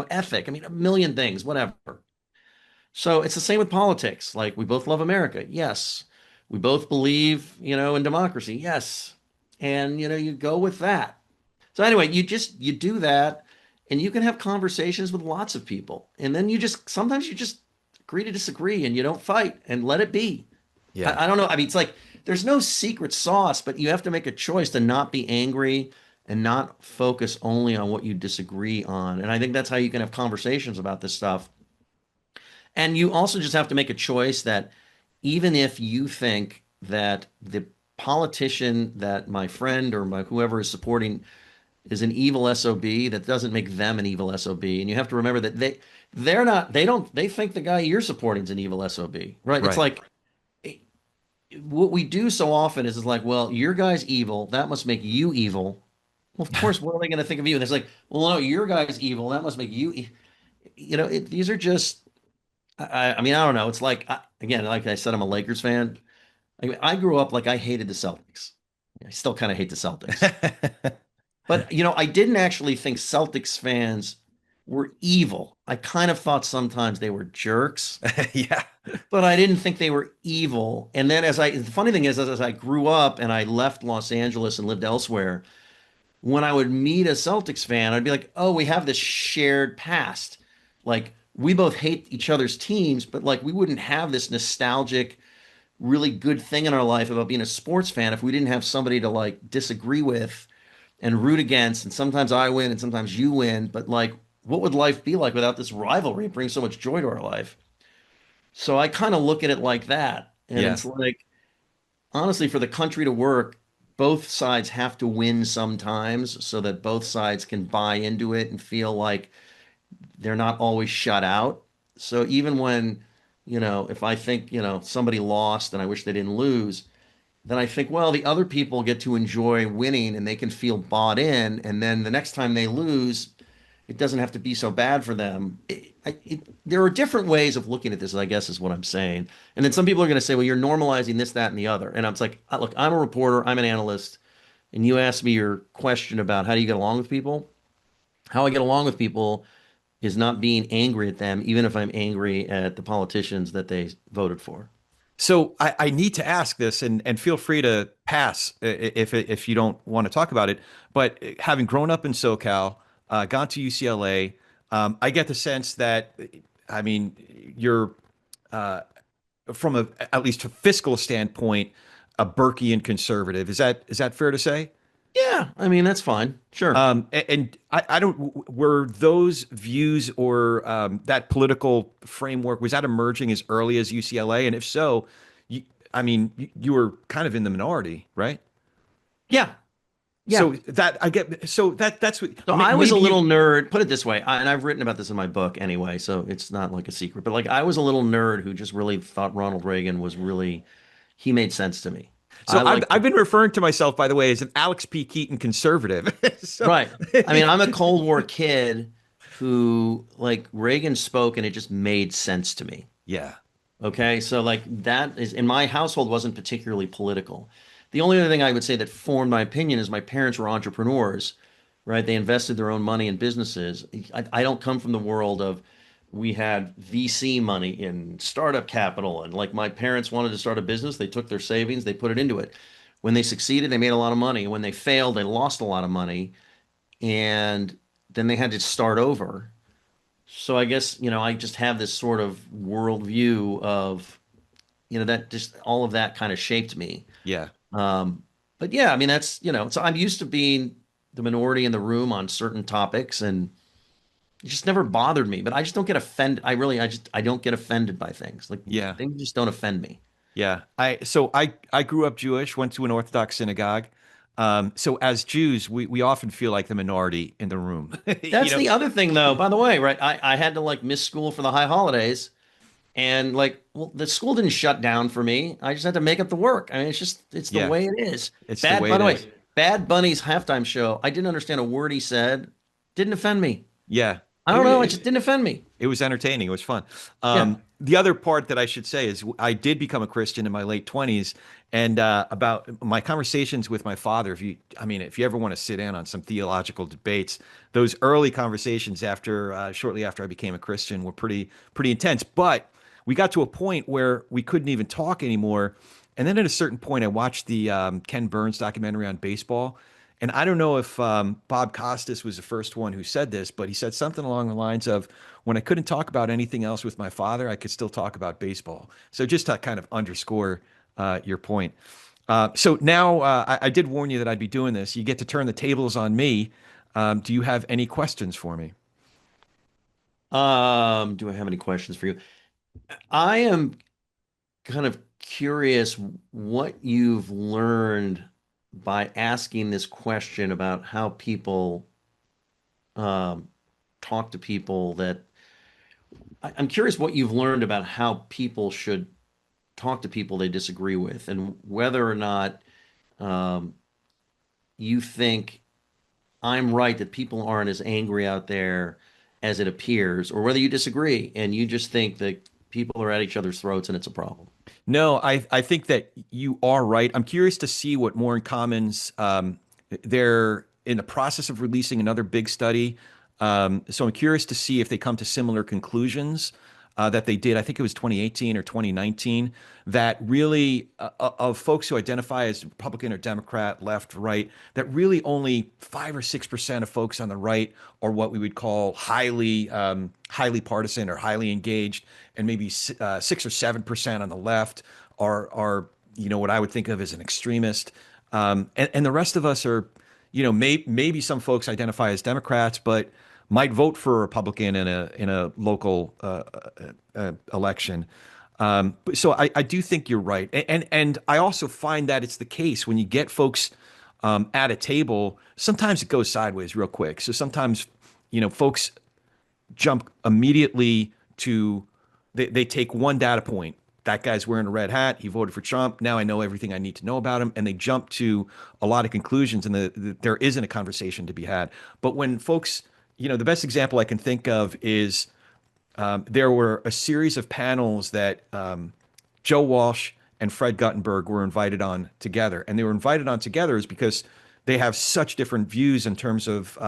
ethic. I mean, a million things, whatever. So it's the same with politics. Like we both love America. Yes. We both believe, in democracy. Yes. And, you go with that. So anyway, you do that and you can have conversations with lots of people. And then sometimes you just agree to disagree and you don't fight and let it be. Yeah. I don't know. I mean, it's like there's no secret sauce, but you have to make a choice to not be angry and not focus only on what you disagree on. And I think that's how you can have conversations about this stuff. And you also just have to make a choice that even if you think that the politician that my friend or my whoever is supporting is an evil SOB, that doesn't make them an evil SOB. And you have to remember that they're not, they don't, they think the guy you're supporting is an evil SOB, right? It's Right. like what we do so often is like, well, your guy's evil. That must make you evil. Well, of course, what are they going to think of you? And it's like, well, no, your guy's evil. That must make you, these are just, I mean, I don't know. It's like, again, like I said, I'm a Lakers fan. I mean, I grew up like I hated the Celtics. I still kind of hate the Celtics. But, I didn't actually think Celtics fans were evil. I kind of thought sometimes they were jerks, Yeah. but I didn't think they were evil. And then the funny thing is, as I grew up and I left Los Angeles and lived elsewhere, when I would meet a Celtics fan, I'd be like, oh, we have this shared past. Like, we both hate each other's teams, but like, we wouldn't have this nostalgic, really good thing in our life about being a sports fan if we didn't have somebody to like disagree with and root against. And sometimes I win and sometimes you win. But like, what would life be like without this rivalry? It brings so much joy to our life. So I kind of look at it like that. And Yeah. it's like, honestly, for the country to work, both sides have to win sometimes so that both sides can buy into it and feel like they're not always shut out. So even when, if I think, somebody lost and I wish they didn't lose, then I think, well, the other people get to enjoy winning and they can feel bought in. And then the next time they lose, it doesn't have to be so bad for them. There are different ways of looking at this, I guess, is what I'm saying. And then some people are going to say, well, you're normalizing this, that, and the other. And I'm like, look, I'm a reporter, I'm an analyst, and you asked me your question about how do you get along with people. How I get along with people is not being angry at them, even if I'm angry at the politicians that they voted for. So I need to ask this, and feel free to pass if you don't want to talk about it. But having grown up in SoCal, gone to UCLA, I get the sense that, I mean, you're from a at least a fiscal standpoint, a Burkean conservative. Is that fair to say? Yeah, I mean, that's fine. Sure. And I don't, were those views or that political framework, was that emerging as early as UCLA? And if so, you, I mean, you were kind of in the minority, right? Yeah. So Yeah. that I get, so that's what, So I was a maybe you, little nerd, put it this way, and I've written about this in my book anyway, so it's not like a secret, but like I was a little nerd who just really thought Ronald Reagan was really, he made sense to me. so I I've, like I've been referring to myself, by the way, as an Alex P. Keaton conservative. So, right. I mean, I'm a Cold War kid who like Reagan spoke and it just made sense to me. yeah, Okay, so like that is in my household wasn't particularly political. The only other thing I would say that formed my opinion is my parents were entrepreneurs, right? They invested their own money in businesses. I don't come from the world of we had VC money in startup capital, and like my parents wanted to start a business, they took their savings, they put it into it. When they succeeded, they made a lot of money. When they failed, they lost a lot of money, and then they had to start over. So I guess, I just have this sort of worldview of, that just all of that kind of shaped me. yeah. Um, but yeah, I mean, that's, so I'm used to being the minority in the room on certain topics and it just never bothered me, but I just don't get offended. I don't get offended by things. Like Yeah. things just don't offend me. Yeah. I grew up Jewish, went to an Orthodox synagogue. So as Jews, we often feel like the minority in the room. You That's know? the other thing though, by the way, right? I had to like miss school for the high holidays. And like, well, the school didn't shut down for me. I just had to make up the work. I mean, it's the Yeah. way it is. It's the way By it the way, is. Bad Bunny's halftime show, I didn't understand a word he said. Didn't offend me. Yeah. I don't know. It just didn't offend me. It was entertaining. It was fun. Yeah. The other part that I should say is I did become a Christian in my late 20s, and about my conversations with my father. If you ever want to sit in on some theological debates, those early conversations shortly after I became a Christian were pretty intense. But we got to a point where we couldn't even talk anymore. And then at a certain point, I watched the Ken Burns documentary on baseball. And I don't know if Bob Costas was the first one who said this, but he said something along the lines of, when I couldn't talk about anything else with my father, I could still talk about baseball. So just to kind of underscore your point. So now I did warn you that I'd be doing this. You get to turn the tables on me. Do you have any questions for me? Do I have any questions for you? I am kind of curious what you've learned by asking this question about how people um, talk to people that I'm curious what you've learned about how people should talk to people they disagree with, and whether or not um, you think I'm right that people aren't as angry out there as it appears, or whether you disagree and you just think that people are at each other's throats and it's a problem. No, I think that you are right. I'm curious to see what More in Commons they're in the process of releasing another big study. So I'm curious to see if they come to similar conclusions that they did. I think it was 2018 or 2019 that really of folks who identify as Republican or Democrat, left, right, that really only 5 or 6% of folks on the right are what we would call highly partisan or highly engaged, and maybe 6 or 7% on the left are what I would think of as an extremist. And the rest of us are, maybe some folks identify as Democrats, but might vote for a Republican in a local election. So I do think you're right, and I also find that it's the case when you get folks at a table. Sometimes it goes sideways real quick. So sometimes, folks jump immediately to they take one data point. That guy's wearing a red hat. He voted for Trump. Now I know everything I need to know about him. And they jump to a lot of conclusions, and there isn't a conversation to be had. But when folks, the best example I can think of is there were a series of panels that Joe Walsh and Fred Guttenberg were invited on together. And they were invited on together is because they have such different views in terms of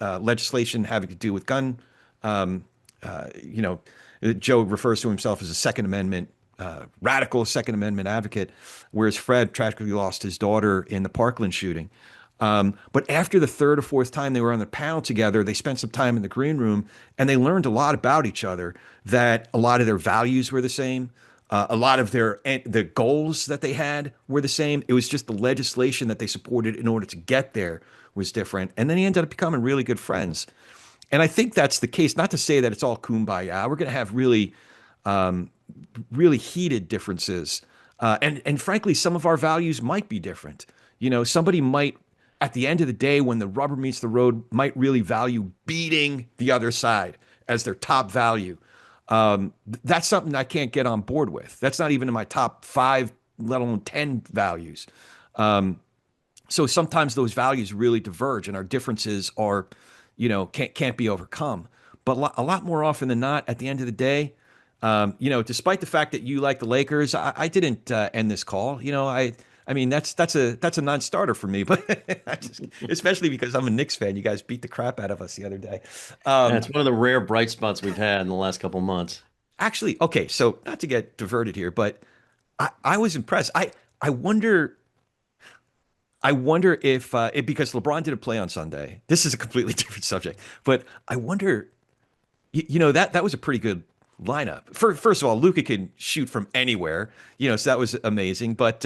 legislation having to do with gun. Um, you know, Joe refers to himself as a Second Amendment radical Second Amendment advocate, whereas Fred tragically lost his daughter in the Parkland shooting. But after the third or fourth time they were on the panel together, they spent some time in the green room and they learned a lot about each other. That a lot of their values were the same. A lot of the goals that they had were the same. It was just the legislation that they supported in order to get there was different. And then he ended up becoming really good friends. And I think that's the case. Not to say that it's all kumbaya. We're going to have really heated differences, and frankly, some of our values might be different. Somebody might, at the end of the day, when the rubber meets the road, might really value beating the other side as their top value. That's something I can't get on board with. That's not even in my top five, let alone 10 values. So sometimes those values really diverge, and our differences are, can't be overcome. But a lot more often than not, at the end of the day, despite the fact that you like the Lakers, I didn't end this call. I mean that's a non-starter for me, but especially because I'm a Knicks fan. You guys beat the crap out of us the other day. And Um, it's one of the rare bright spots we've had in the last couple of months. Actually, okay, so not to get diverted here, but I was impressed. I wonder if because LeBron didn't play on Sunday. This is a completely different subject, but I wonder. That was a pretty good lineup. First of all, Luka can shoot from anywhere. So that was amazing. But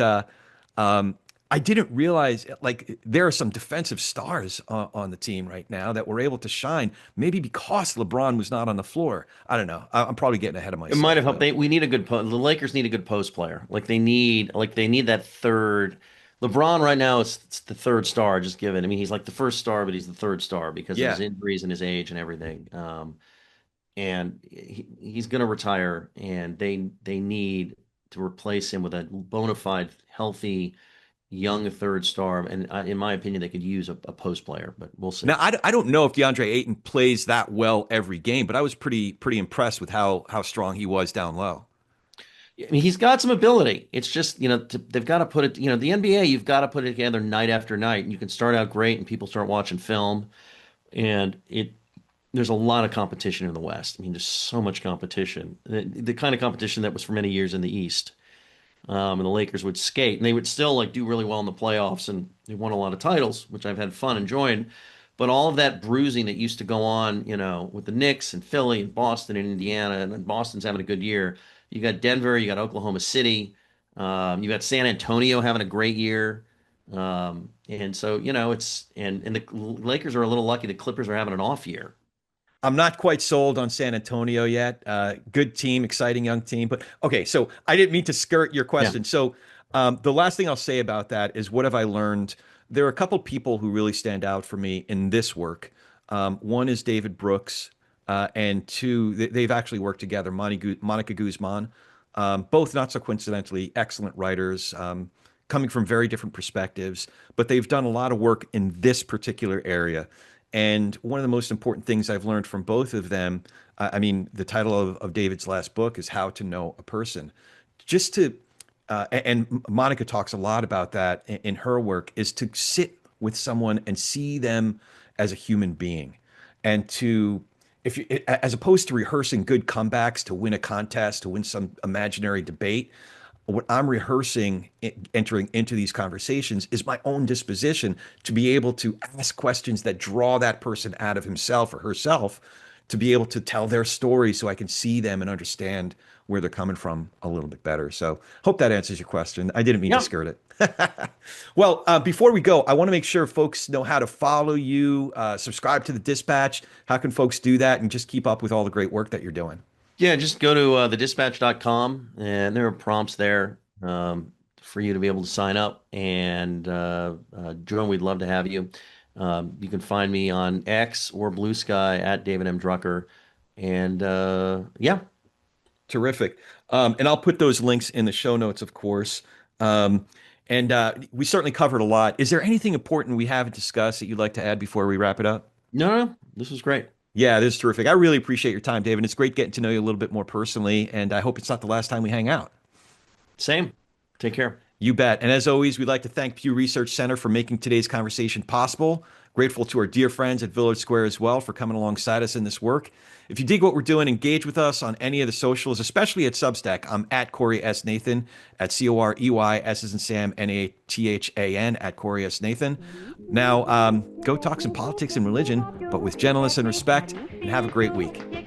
um, I didn't realize like there are some defensive stars on the team right now that were able to shine. Maybe because LeBron was not on the floor. I don't know. I'm probably getting ahead of It might myself, have helped. but We need a good the Lakers need a good post player. Like they need that third. LeBron right now is it's the third star just given. I mean, he's like the first star, but he's the third star because of his yeah. injuries and his age and everything. And he's going to retire, and they need to replace him with a bona fide, healthy, young third star. And in my opinion, they could use a post player, but we'll Now, see. I don't know if DeAndre Ayton plays that well every game, but I was pretty impressed with how strong he was down low. I mean, he's got some ability. It's just, they've got to put it, the NBA, you've got to put it together night after night. And you can start out great and people start watching film. And there's a lot of competition in the West. I mean, there's so much competition. The kind of competition that was for many years in the East. And the Lakers would skate and they would still like do really well in the playoffs and they won a lot of titles, which I've had fun enjoying. But all of that bruising that used to go on, with the Knicks and Philly and Boston and Indiana, and Boston's having a good year. You got Denver, you got Oklahoma City, you got San Antonio having a great year. And so, it's and the Lakers are a little lucky. The Clippers are having an off year. I'm not quite sold on San Antonio yet. Good team, exciting young team. But okay, so I didn't mean to skirt your Yeah. question. So the last thing I'll say about that is what have I learned? There are a couple people who really stand out for me in this work. One is David Brooks, and two, they've actually worked together, Monica Guzman, both not so coincidentally excellent writers, coming from very different perspectives, but they've done a lot of work in this particular area. And one of the most important things I've learned from both of them, I mean, the title of David's last book is How to Know a Person. Just to, and Monica talks a lot about that in her work, is to sit with someone and see them as a human being. And to, if you, as opposed to rehearsing good comebacks to win a contest, to win some imaginary debate, what I'm rehearsing entering into these conversations is my own disposition to be able to ask questions that draw that person out of himself or herself, to be able to tell their story so I can see them and understand where they're coming from a little bit better. So hope that answers your question. I didn't mean to Yeah. skirt it. Well, before we go, I want to make sure folks know how to follow you, subscribe to the Dispatch. How can folks do that and just keep up with all the great work that you're doing? Yeah, just go to thedispatch.com and there are prompts there for you to be able to sign up and join. We'd love to have you. You can find me on X or Blue Sky at David M. Drucker. And yeah, Terrific. And I'll put those links in the show notes, of course. Um, and we certainly covered a lot. Is there anything important we haven't discussed that you'd like to add before we wrap it up? no, this was great. Yeah, this is terrific. I really appreciate your time, David. It's great getting to know you a little bit more personally, and I hope it's not the last time we hang out. Same. Take care. You bet. And as always, we'd like to thank Pew Research Center for making today's conversation possible. Grateful to our dear friends at Village Square as well for coming alongside us in this work. If you dig what we're doing, engage with us on any of the socials, especially at Substack. I'm at Corey S. Nathan, at Corey, S as in Sam, Nathan, at Corey S. Nathan. Now, go talk some politics and religion, but with gentleness and respect, and have a great week.